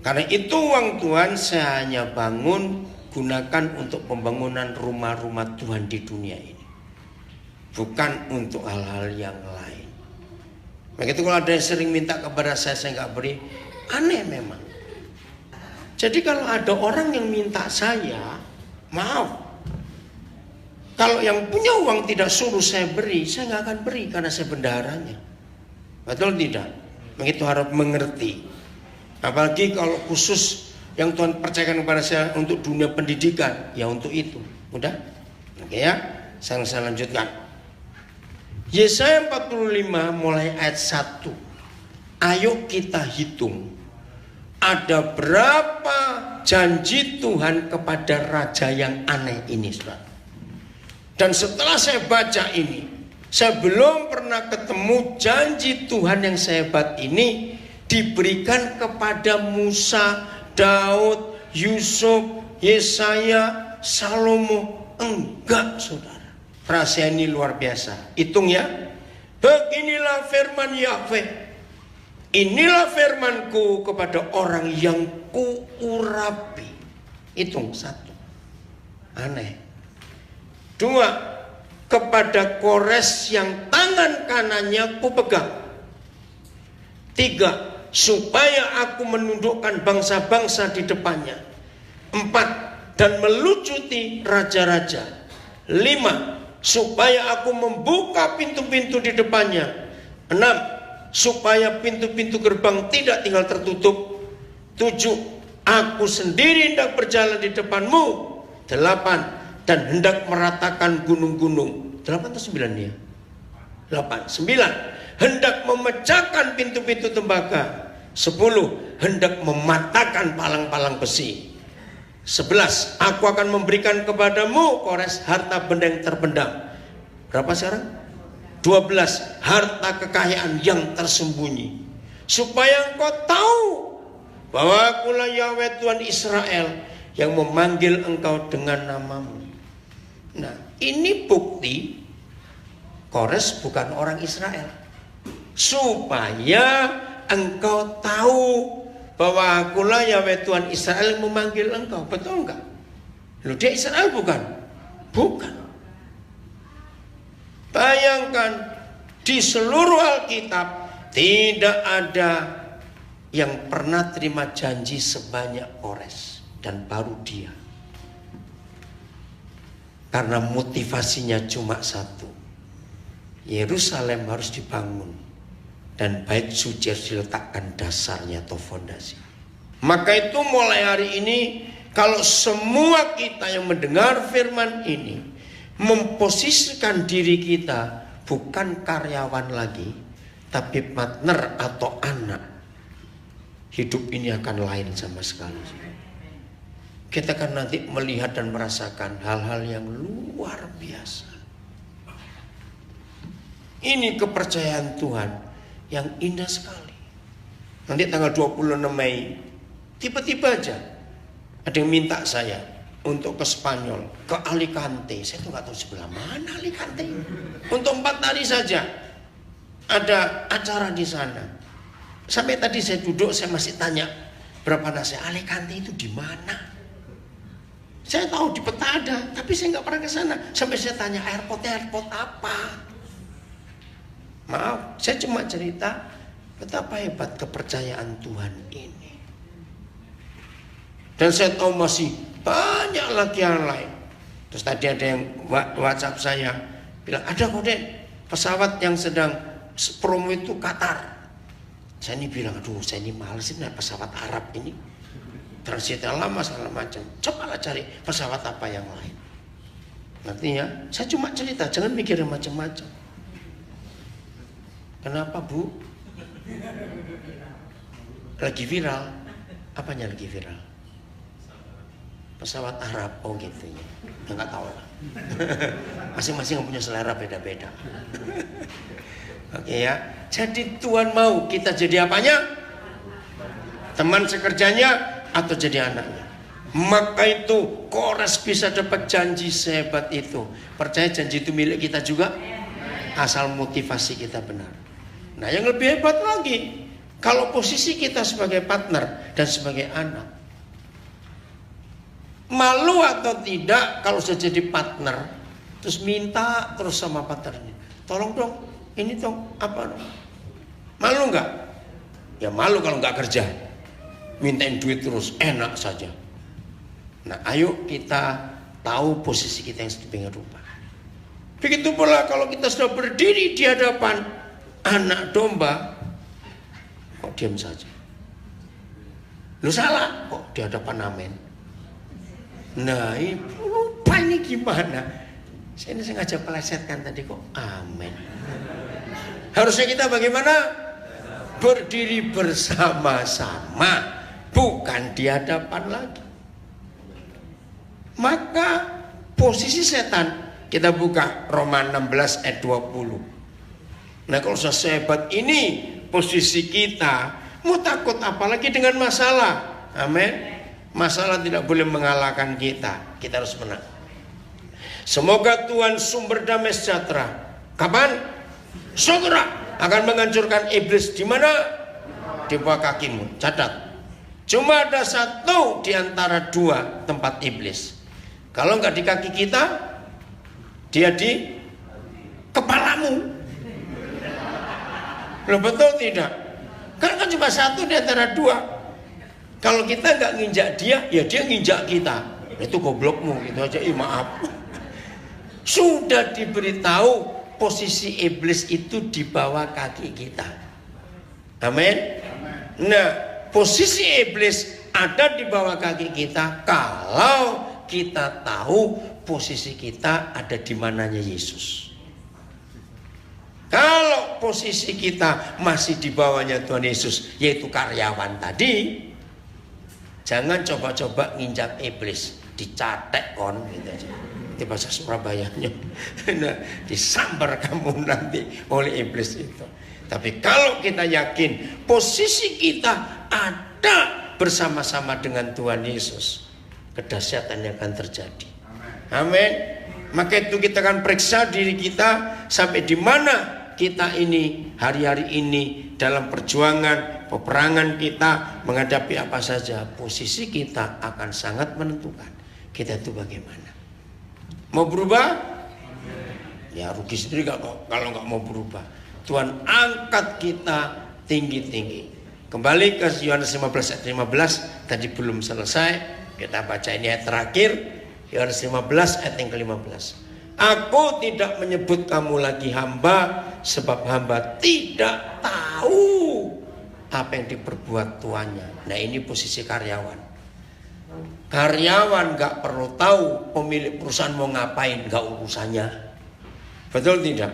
Karena itu uang Tuhan saya hanya gunakan untuk pembangunan rumah-rumah Tuhan di dunia ini. Bukan untuk hal-hal yang lain. Maka itu kalau ada yang sering minta kepada saya nggak beri, aneh memang. Jadi kalau ada orang yang minta saya, maaf. Kalau yang punya uang tidak suruh saya beri, saya nggak akan beri karena saya bendaharanya. Betul tidak? Maka itu harap mengerti. Apalagi kalau khusus yang Tuhan percayakan kepada saya untuk dunia pendidikan, ya untuk itu. Udah? Oke ya, saya lanjutkan. Yesaya 45 mulai ayat 1. Ayo kita hitung. Ada berapa janji Tuhan kepada raja yang aneh ini, saudara. Dan setelah saya baca ini, saya belum pernah ketemu janji Tuhan yang sehebat ini diberikan kepada Musa, Daud, Yusuf, Yesaya, Salomo. Enggak, saudara. Rahasia ini luar biasa. Hitung ya. Beginilah firman Yahweh. Inilah firmanku kepada orang yang kuurapi. Hitung 1. Aneh. 2. Kepada Kores yang tangan kanannya kupegang. 3. Supaya aku menundukkan bangsa-bangsa di depannya. 4. Dan melucuti raja-raja. 5. Supaya aku membuka pintu-pintu di depannya. 6. Supaya pintu-pintu gerbang tidak tinggal tertutup. 7. Aku sendiri hendak berjalan di depanmu. 8. Dan hendak meratakan gunung-gunung. 8 atau 9 ya? 8. 9. Hendak memecahkan pintu-pintu tembaga. 10. Hendak mematahkan palang-palang besi. 11. Aku akan memberikan kepadamu, Kores, harta benda yang terpendam. Berapa sekarang? 12. Harta kekayaan yang tersembunyi. Supaya engkau tahu bahwa akulah Yahweh Tuhan Israel yang memanggil engkau dengan namamu. Nah, ini bukti Kores bukan orang Israel. Supaya engkau tahu bahwa akulah Yahweh Tuhan Israel yang memanggil engkau. Betul enggak? Loh, dia Israel bukan? Bukan. Bayangkan, di seluruh Alkitab tidak ada yang pernah terima janji sebanyak Kores, dan baru dia. Karena motivasinya cuma satu. Yerusalem harus dibangun dan bait suci harus diletakkan dasarnya atau fondasi. Maka itu mulai hari ini, kalau semua kita yang mendengar firman ini memposisikan diri kita bukan karyawan lagi, tapi partner atau anak, hidup ini akan lain sama sekali. Kita akan nanti melihat dan merasakan hal-hal yang luar biasa. Ini kepercayaan Tuhan yang indah sekali. Nanti tanggal 26 Mei, tiba-tiba aja ada yang minta saya untuk ke Spanyol, ke Alicante. Saya tuh nggak tahu sebelah mana Alicante. Untuk 4 hari saja ada acara di sana. Sampai tadi saya duduk, saya masih tanya berapa nasi Alicante itu di mana? Saya tahu di peta ada, tapi saya nggak pernah ke sana. Sampai saya tanya airport apa? Maaf, saya cuma cerita betapa hebat kepercayaan Tuhan ini. Dan saya tahu masih banyak lagi yang lain. Terus tadi ada yang WhatsApp saya bilang, ada kode pesawat yang sedang promo itu Qatar. Saya ini bilang, aduh saya ini males ini pesawat Arab ini. Transitnya lama segala macam. Cobalah cari pesawat apa yang lain. Artinya saya cuma cerita, jangan mikir macam-macam. Kenapa Bu? Lagi viral. Apanya lagi viral? Pesawat Arab. Oh gitu ya. Nggak tahu lah. Masing-masing punya selera beda-beda. Oke ya. Jadi Tuhan mau kita jadi apanya? Teman sekerjanya atau jadi anaknya? Maka itu Kores bisa dapat janji sehebat itu. Percaya janji itu milik kita juga? Asal motivasi kita benar. Nah yang lebih hebat lagi, kalau posisi kita sebagai partner dan sebagai anak, malu atau tidak kalau sudah jadi partner, terus minta terus sama partnernya, tolong dong, ini dong, apa dong? Malu nggak? Ya malu kalau nggak kerja, mintain duit terus, enak saja. Nah ayo kita tahu posisi kita yang sedemikian rupa. Begitu pula kalau kita sudah berdiri di hadapan anak domba, kok diam saja? Lu salah kok di hadapan amin. Nah lupa ini gimana? Saya ini sengaja pelesetkan tadi kok amin. Harusnya kita bagaimana? Berdiri bersama-sama, bukan di hadapan lagi. Maka posisi setan, kita buka Roma 16 ayat 20. Nah kalau sudah sehebat ini posisi kita, mau takut apalagi dengan masalah? Amin. Masalah tidak boleh mengalahkan kita. Kita harus menang. Semoga Tuhan sumber damai sejahtera. Kapan? Segera akan menghancurkan iblis. Di mana? Di bawah kakimu. Catat. Cuma ada satu di antara dua tempat iblis. Kalau nggak di kaki kita, dia di kepalamu. Loh betul tidak? Karena kan cuma satu di antara dua. Kalau kita nggak nginjak dia, ya dia nginjak kita. Itu goblokmu gitu aja. Maaf. Sudah diberitahu posisi iblis itu di bawah kaki kita. Amin. Nah, posisi iblis ada di bawah kaki kita kalau kita tahu posisi kita ada di mananya Yesus. Kalau posisi kita masih di bawahnya Tuhan Yesus, yaitu karyawan tadi, jangan coba-coba nginjak iblis, dicatek kon gitu aja. Itu bahasa Surabayanya. Nah, disambar kamu nanti oleh iblis itu. Tapi kalau kita yakin posisi kita ada bersama-sama dengan Tuhan Yesus, kedahsyatan yang akan terjadi. Amin. Maka itu kita akan periksa diri kita sampai di mana kita ini hari-hari ini dalam perjuangan, peperangan kita menghadapi apa saja, posisi kita akan sangat menentukan kita itu bagaimana. Mau berubah? Ya rugi sendiri kalau nggak mau berubah. Tuhan angkat kita tinggi-tinggi. Kembali ke Yohanes 15 ayat 15, tadi belum selesai, kita baca ini ayat terakhir, Yohanes 15 ayat yang ke-15. Aku tidak menyebut kamu lagi hamba, sebab hamba tidak tahu apa yang diperbuat tuannya. Nah ini posisi karyawan. Karyawan gak perlu tahu pemilik perusahaan mau ngapain, gak urusannya. Betul tidak?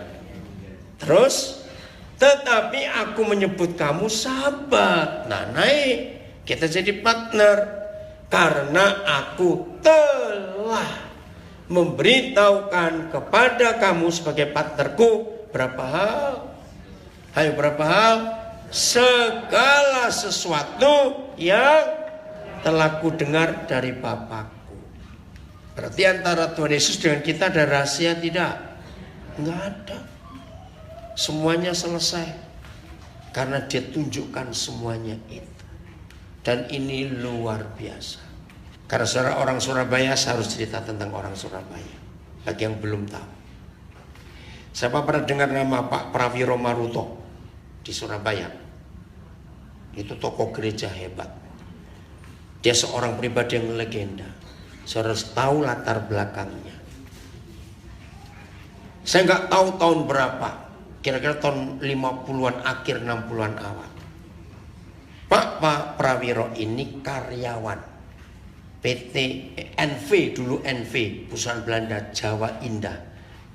Terus, tetapi aku menyebut kamu sahabat. Nah naik, kita jadi partner. Karena aku telah memberitahukan kepada kamu sebagai partnerku berapa hal? Ayo berapa hal? Segala sesuatu yang telah ku dengar dari Bapakku. Berarti antara Tuhan Yesus dengan kita ada rahasia tidak? Enggak ada. Semuanya selesai. Karena dia tunjukkan semuanya itu. Dan ini luar biasa. Karena saudara orang Surabaya, saya harus cerita tentang orang Surabaya. Bagi yang belum tahu. Siapa pernah dengar nama Pak Prawiro Maruto di Surabaya? Itu tokoh gereja hebat. Dia seorang pribadi yang legenda. Saudara harus tahu latar belakangnya. Saya nggak tahu tahun berapa. Kira-kira tahun 50-an akhir 60-an awal. Pak Prawiro ini karyawan PT NV, dulu NV, perusahaan Belanda Jawa Indah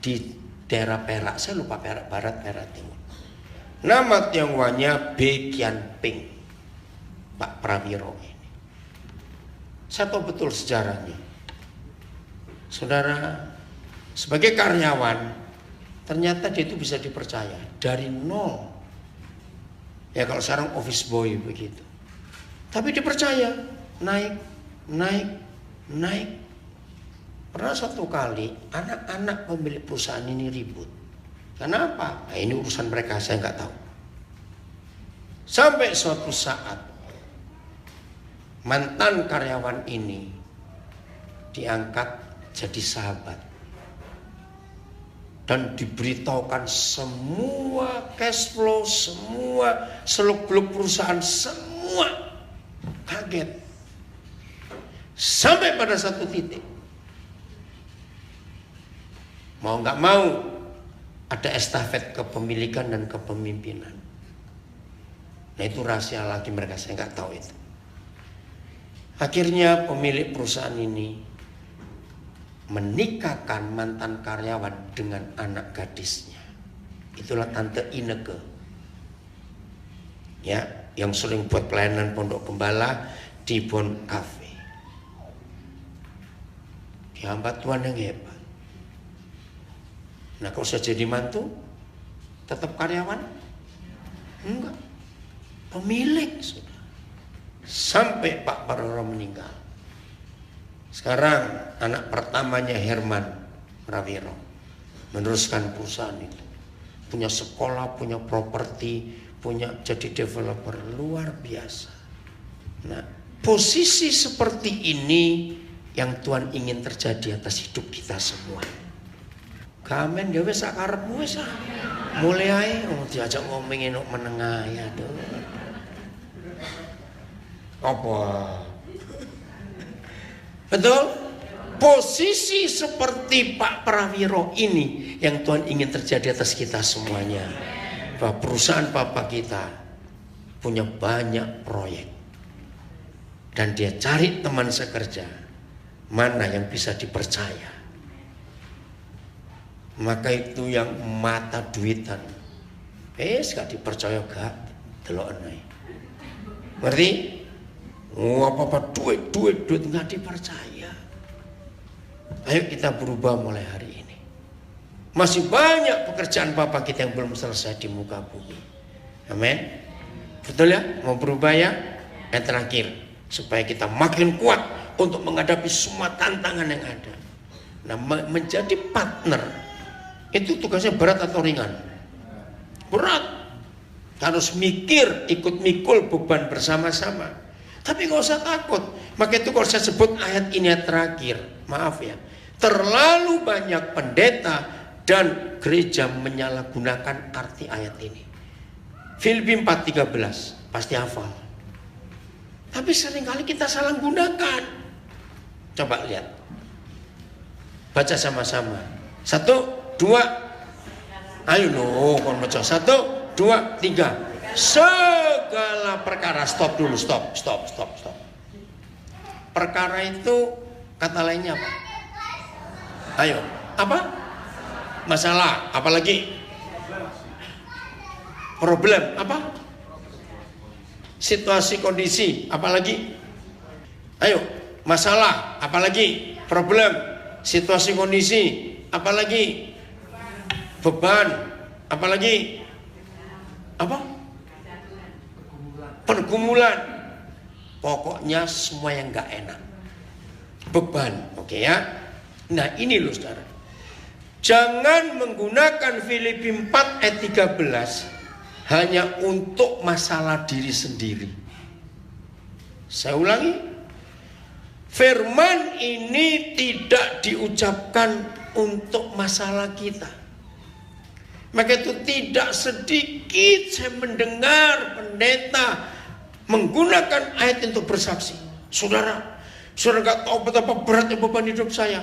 di daerah Perak, saya lupa Perak Barat, Perak Timur. Nama Tionghoanya Be Kian Ping, Pak Prawiro ini. Saya tahu betul sejarahnya. Saudara, sebagai karyawan, ternyata dia itu bisa dipercaya dari nol. Ya kalau sekarang office boy begitu. Tapi dipercaya, naik. Pernah satu kali anak-anak pemilik perusahaan ini ribut. Kenapa? Nah, ini urusan mereka, saya nggak tahu. Sampai suatu saat mantan karyawan ini diangkat jadi sahabat dan diberitahukan semua cash flow, semua seluk-beluk perusahaan, semua kaget. Sampai pada satu titik, mau nggak mau ada estafet kepemilikan dan kepemimpinan. Nah itu rahasia lagi mereka, saya nggak tahu itu. Akhirnya pemilik perusahaan ini menikahkan mantan karyawan dengan anak gadisnya. Itulah Tante Ineke, ya, yang sering buat pelayanan Pondok Gembala di Bon Cafe. Hamba Tuhan yang hebat. Nah kalau saya jadi mantu, tetap karyawan? Enggak. Pemilik sudah. Sampai Pak Prawiro meninggal. Sekarang anak pertamanya Herman Prawiro meneruskan perusahaan itu. Punya sekolah, punya properti, punya jadi developer luar biasa. Nah posisi seperti ini yang Tuhan ingin terjadi atas hidup kita semua. Kamen dia wis sakarepmu wis ah. Mulai ae diajak ngomongin menengah ya tuh. Apa? Betul? Posisi seperti Pak Prawiro ini yang Tuhan ingin terjadi atas kita semuanya. Bahwa perusahaan papa kita punya banyak proyek. Dan dia cari teman sekerja. Mana yang bisa dipercaya? Maka itu yang mata duitan. Gak dipercaya gak? Delok aneh. Ngerti? Apa-apa duit gak dipercaya. Ayo kita berubah mulai hari ini. Masih banyak pekerjaan Bapak kita yang belum selesai di muka bumi. Amin. Betul ya? Mau berubah ya? Yang terakhir, supaya kita makin kuat untuk menghadapi semua tantangan yang ada. Nah, menjadi partner itu tugasnya berat atau ringan? berat. Harus mikir, ikut mikul beban bersama-sama. Tapi nggak usah takut. Maka itu kalau saya sebut ayat ini yang terakhir, maaf ya, terlalu banyak pendeta dan gereja menyalahgunakan arti ayat ini. Filipi 4:13 pasti hafal. Tapi seringkali kita salah gunakan. Coba lihat. Baca sama-sama. 1, 2. Ayo no, kon baca. 1, 2, 3. Segala perkara. Stop dulu, stop. Perkara itu kata lainnya apa? Ayo, apa? Masalah, apalagi? Problem, apa? Situasi, kondisi, apalagi? Ayo, masalah, apalagi? Problem, situasi, kondisi, apalagi? Beban, apalagi? Apa? Pergumulan. Pokoknya semua yang gak enak. Beban, oke ya? Nah ini loh saudara. Jangan menggunakan Filipi 4 ayat 13 hanya untuk masalah diri sendiri. Saya ulangi. Firman ini tidak diucapkan untuk masalah kita. Maka itu tidak sedikit saya mendengar pendeta menggunakan ayat untuk bersaksi. Saudara gak tahu betapa beratnya beban hidup saya.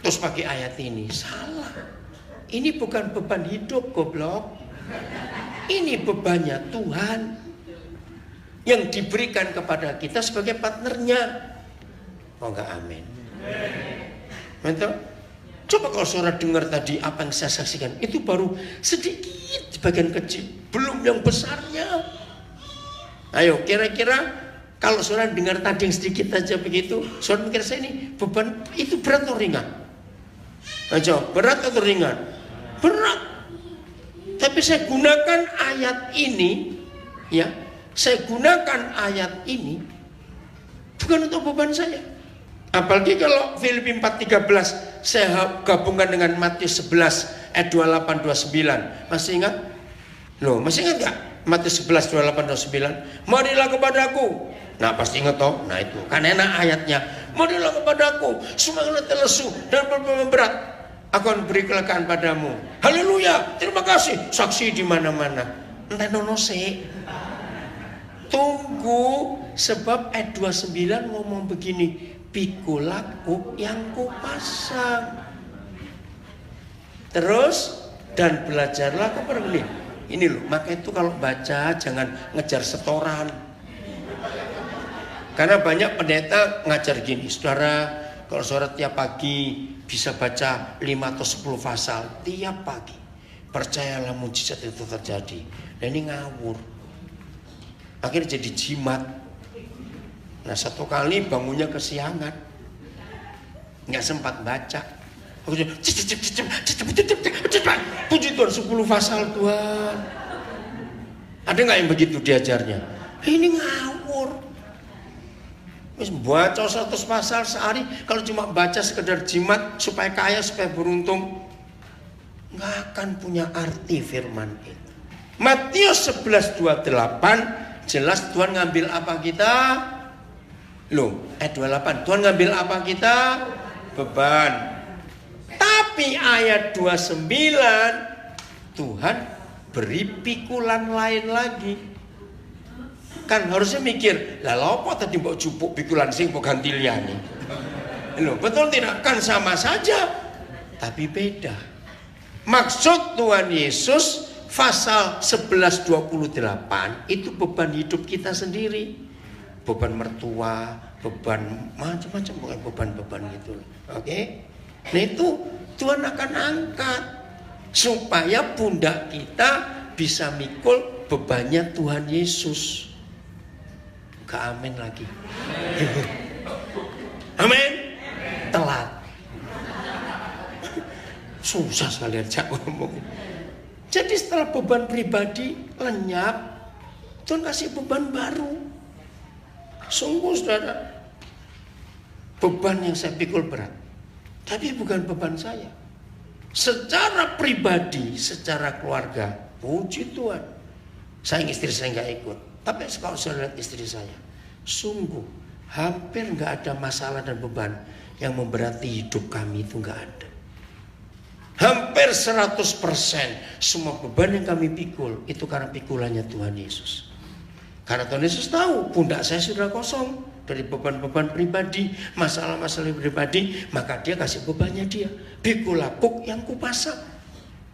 Terus pakai ayat ini. Salah. Ini bukan beban hidup, goblok. Ini bebannya Tuhan yang diberikan kepada kita sebagai partnernya. Oh enggak, amin. Betul? Coba kalau saudara dengar tadi apa yang saya saksikan, itu baru sedikit bagian kecil, belum yang besarnya. Ayo, kira-kira kalau saudara dengar tadi yang sedikit aja begitu, saudara mikir saya ini beban itu berat atau ringan? Ayo, berat atau ringan? Berat. Tapi saya gunakan ayat ini, ya, saya gunakan ayat ini bukan untuk beban saya. Apalagi kalau Filipi 4:13 saya gabungkan dengan Matius 11 ayat 28-29. Masih ingat? Loh, masih ingat gak? Matius 11, 28-29. Marilah kepadaku. Nah pasti ingat toh. Nah itu kan enak ayatnya. Marilah kepadaku, semua yang letih lesu dan beban berat, aku akan beri kelegaan padamu. Haleluya, terima kasih. Saksi di mana-mana. Entah nonose. Tunggu, sebab ayat 29 ngomong begini. Pikulaku yang kupasang. Terus, dan belajarlah kepada ini. Ini loh, maka itu kalau baca jangan ngejar setoran. Karena banyak pendeta ngajar gini, saudara, kalau saudara tiap pagi bisa baca 5 atau 10 pasal tiap pagi, percayalah mujizat itu terjadi. Dan ini ngawur. Akhirnya jadi jimat. Nah satu kali bangunnya kesiangan, nggak sempat baca. Puji Tuhan 10 pasal Tuhan. Ada nggak yang begitu diajarnya? Ini ngawur. Baca 100 pasal sehari, kalau cuma baca sekedar jimat supaya kaya, supaya beruntung, nggak akan punya arti firman itu. Matius 11:28 jelas Tuhan ngambil apa kita? Loh, ayat 28 Tuhan ngambil apa kita? Beban. Tapi ayat 29 Tuhan beri pikulan lain lagi. Kan harusnya mikir, lah apa tadi mbok jupuk pikulan sing mbok ganti liyane. Loh, betul tidak? Kan sama saja, tapi beda. Maksud Tuhan Yesus pasal 11:28 itu beban hidup kita sendiri. Beban mertua, beban macam-macam, bukan beban-beban gitu. Oke? Nah itu Tuhan akan angkat supaya pundak kita bisa mikul bebannya Tuhan Yesus. Gak amin lagi. Amin. Telat. Susah sekali aja ngomong. Jadi setelah beban pribadi lenyap, Tuhan kasih beban baru. Sungguh saudara, beban yang saya pikul berat. Tapi bukan beban saya. Secara pribadi, secara keluarga, puji Tuhan, saya istri saya nggak ikut. Tapi kalau saya lihat istri saya, sungguh hampir nggak ada masalah dan beban yang memberati hidup kami, itu nggak ada. Hampir 100% semua beban yang kami pikul itu karena pikulannya Tuhan Yesus. Karena Tuhan Yesus tahu pundak saya sudah kosong dari beban-beban pribadi, masalah-masalah pribadi, maka dia kasih bebannya dia. Pikul aku yang kupasang.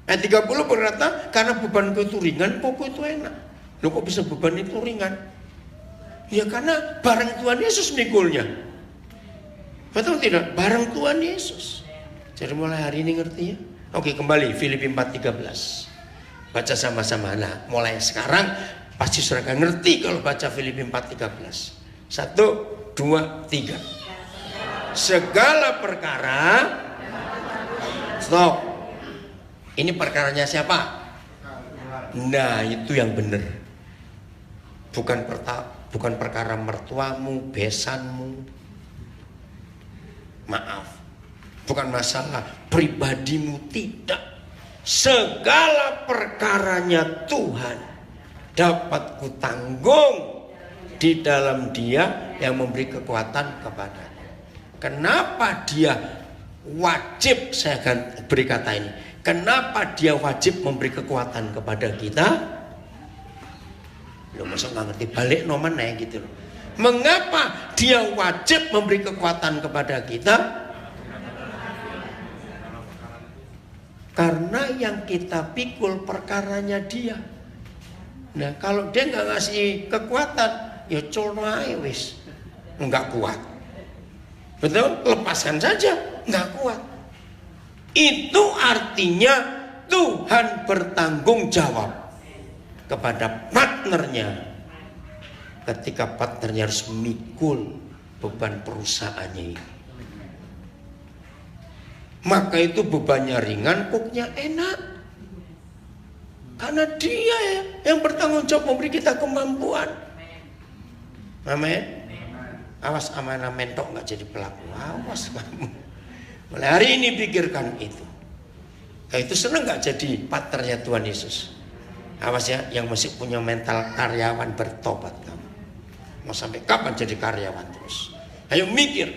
Ayat 30 berkata, karena bebanku itu ringan, pokok itu enak. Loh kok bisa beban itu ringan? Ya karena bareng Tuhan Yesus mikulnya. Betul tidak? Bareng Tuhan Yesus. Jadi mulai hari ini ngerti ya? Oke, kembali Filipi 4:13. Baca sama-sama. Nah, mulai sekarang pasti sudah akan ngerti kalau baca Filipi 4:13. 1, 2, 3. Segala perkara. Stop. Ini perkaranya siapa? Nah, itu yang benar. Bukan perkara mertuamu, besanmu. Maaf. Bukan masalah pribadimu, tidak. Segala perkaranya Tuhan dapat kutanggung di dalam Dia yang memberi kekuatan kepadanya. Kenapa dia wajib, saya akan beri kata ini. Kenapa dia wajib memberi kekuatan kepada kita? Loh, masa nggak ngerti balik nomen gitu loh. Mengapa dia wajib memberi kekuatan kepada kita? Karena yang kita pikul perkaranya dia. Nah, kalau dia nggak ngasih kekuatan, ya colno ae wis, nggak kuat. Betul? Lepaskan saja, nggak kuat. Itu artinya Tuhan bertanggung jawab kepada partnernya ketika partnernya harus mikul beban perusahaannya ini. Maka itu bebannya ringan, pokoknya enak. Karena dia yang bertanggung jawab memberi kita kemampuan. Amin. Awas amanah mentok nggak jadi pelaku. Awas kamu. Mulai hari ini pikirkan itu. Nah, itu senang nggak jadi partnernya Tuhan Yesus. Awas ya, yang masih punya mental karyawan, bertobat kamu. Mau sampai kapan jadi karyawan terus? Ayo mikir.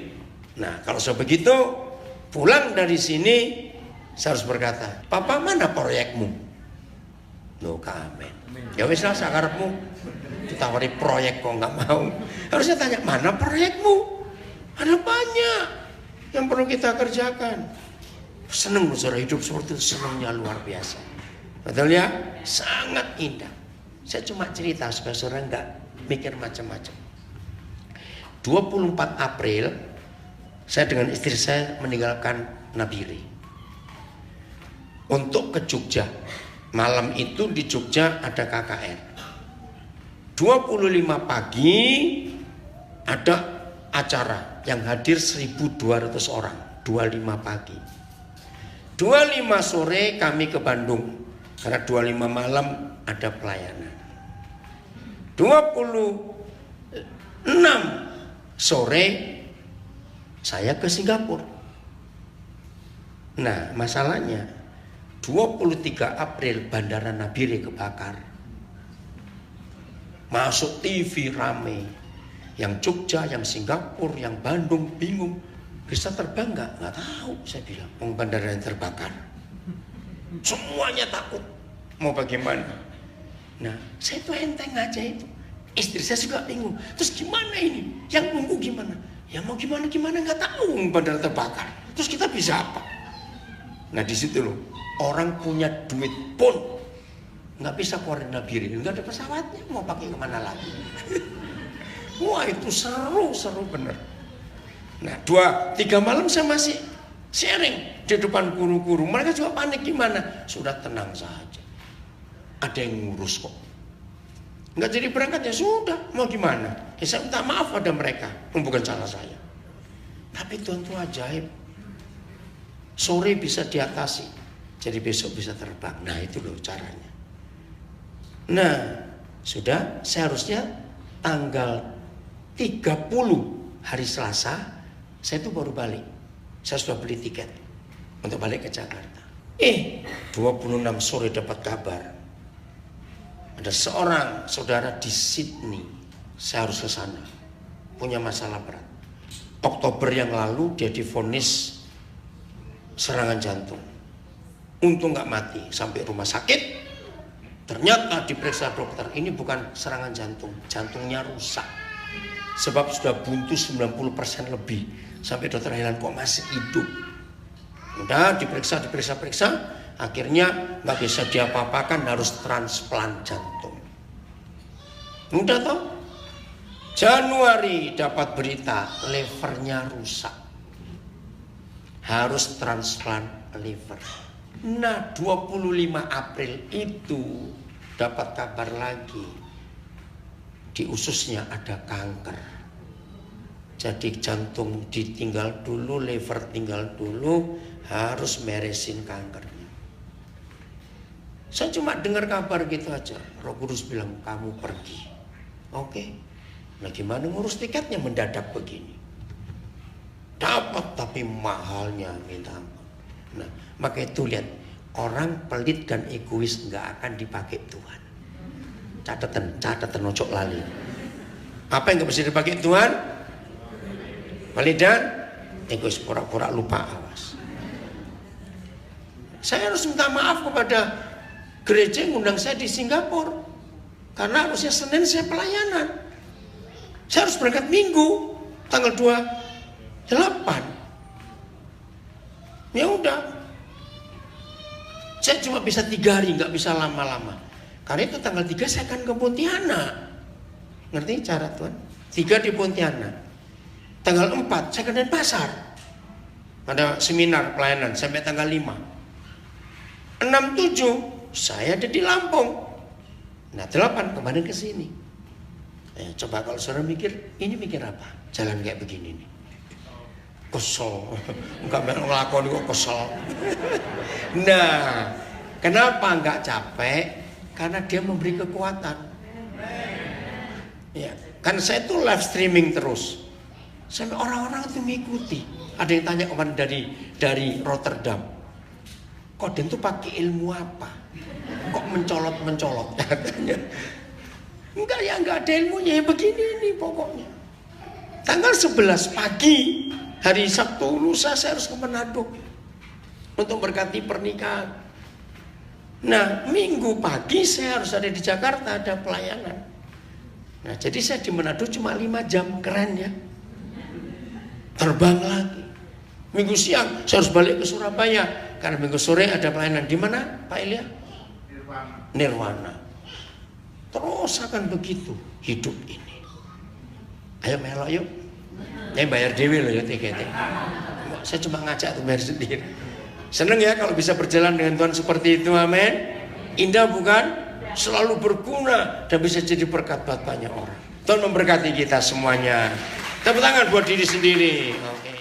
Nah, kalau sudah begitu, pulang dari sini saya harus berkata, Papa mana proyekmu? Loh, amin. Ya wis lah sakarepmu. Ditawari proyek kok nggak mau. Harusnya tanya, mana proyekmu? Ada banyak yang perlu kita kerjakan. Senang saudara, hidup seperti itu senangnya luar biasa. Betul ya? Sangat indah. Saya cuma cerita supaya saudara nggak mikir macam-macam. 24 April saya dengan istri saya meninggalkan Nabire untuk ke Jogja. Malam itu di Jogja ada KKR. 25 pagi ada acara yang hadir 1.200 orang. 25 pagi. 25 sore kami ke Bandung. Karena 25 malam ada pelayanan. 26 sore saya ke Singapura. Nah, masalahnya 23 April Bandara Nabire kebakar. Masuk TV rame. Yang Jogja, yang Singapura, yang Bandung bingung. Bisa terbang nggak? Nggak tahu, saya bilang. Bandara yang terbakar. Semuanya takut. Mau bagaimana? Nah, saya tuh enteng aja itu. Istri saya juga bingung. Terus gimana ini? Yang nunggu gimana? Ya mau gimana nggak tahu bandara terbakar. Terus kita bisa apa? Nah di situ loh, orang punya duit pun nggak bisa keluar dari Nabire, nggak ada pesawatnya, mau pakai kemana lagi? Wah itu seru bener. Nah 2-3 malam saya masih sharing di depan guru-guru. Mereka juga panik gimana? Sudah tenang saja. Ada yang ngurus kok. Nggak jadi berangkat ya sudah, mau gimana? Ya saya minta maaf pada mereka, bukan salah saya. Tapi Tuhan itu ajaib. Sore bisa diatasi, jadi besok bisa terbang. Nah itu loh caranya. Nah sudah, seharusnya tanggal 30 hari Selasa, saya tuh baru balik. Saya sudah beli tiket untuk balik ke Jakarta. 26 sore dapat kabar ada seorang saudara di Sydney. Saya harus ke sana, punya masalah berat. Oktober yang lalu dia divonis serangan jantung. Untung nggak mati, sampai rumah sakit. Ternyata diperiksa dokter, ini bukan serangan jantung, jantungnya rusak. Sebab sudah buntu 90% lebih. Sampai dokter heran kok masih hidup. Udah diperiksa, akhirnya nggak bisa diapa-apakan, harus transplant jantung. Udah toh? Januari dapat berita livernya rusak, harus transplant liver. Nah 25 April itu dapat kabar lagi di ususnya ada kanker. Jadi jantung ditinggal dulu, liver tinggal dulu, harus meresin kankernya. Saya cuma dengar kabar gitu aja, Roh Kudus bilang kamu pergi. Oke. Nah gimana ngurus tiketnya mendadak begini? Dapat tapi mahalnya minta ampun. Nah maka itu lihat, orang pelit dan egois nggak akan dipakai Tuhan. Catatan ojok lali. Apa yang nggak bisa dipakai Tuhan? Pelit dan egois, pura-pura lupa, awas. Saya harus minta maaf kepada gereja yang undang saya di Singapura, karena harusnya Senin saya pelayanan. Saya harus berangkat Minggu tanggal 28. Ya udah, saya cuma bisa 3 hari, nggak bisa lama-lama. Karena itu tanggal 3 saya akan ke Pontianak. Ngerti cara Tuhan? 3 di Pontianak. Tanggal 4 saya ke Denpasar. Ada seminar pelayanan sampai tanggal 5. 6, 7 saya ada di Lampung. Nah 8 kemarin ke sini. Coba kalau saudara mikir, ini mikir apa? Jalan kayak begini nih. Kesel. Enggak ngelakoni kok kesel. Nah, kenapa enggak capek? Karena dia memberi kekuatan. Ya, kan saya tuh live streaming terus. Sampai orang-orang itu mengikuti. Ada yang tanya kemarin dari Rotterdam. Kok dia tuh pakai ilmu apa? Kok mencolot-mencolot katanya. Enggak ada ilmunya, ya begini nih pokoknya. Tanggal 11 pagi hari Sabtu lusa saya harus ke Manado untuk berkati pernikahan. Nah Minggu pagi saya harus ada di Jakarta, ada pelayanan. Nah jadi saya di Manado cuma 5 jam, keren ya. Terbang lagi. Minggu siang saya harus balik ke Surabaya karena Minggu sore ada pelayanan. Di mana Pak Ilya? Nirwana. Terus akan begitu hidup ini. Ayo melok yuk. Yang bayar dewi loh ya tiketnya. Saya cuma ngajak tuh bayar sendiri. Seneng ya kalau bisa berjalan dengan Tuhan seperti itu, amin. Indah bukan? Selalu berguna dan bisa jadi berkat buat banyak orang. Tuhan memberkati kita semuanya. Tepuk tangan buat diri sendiri. Oke.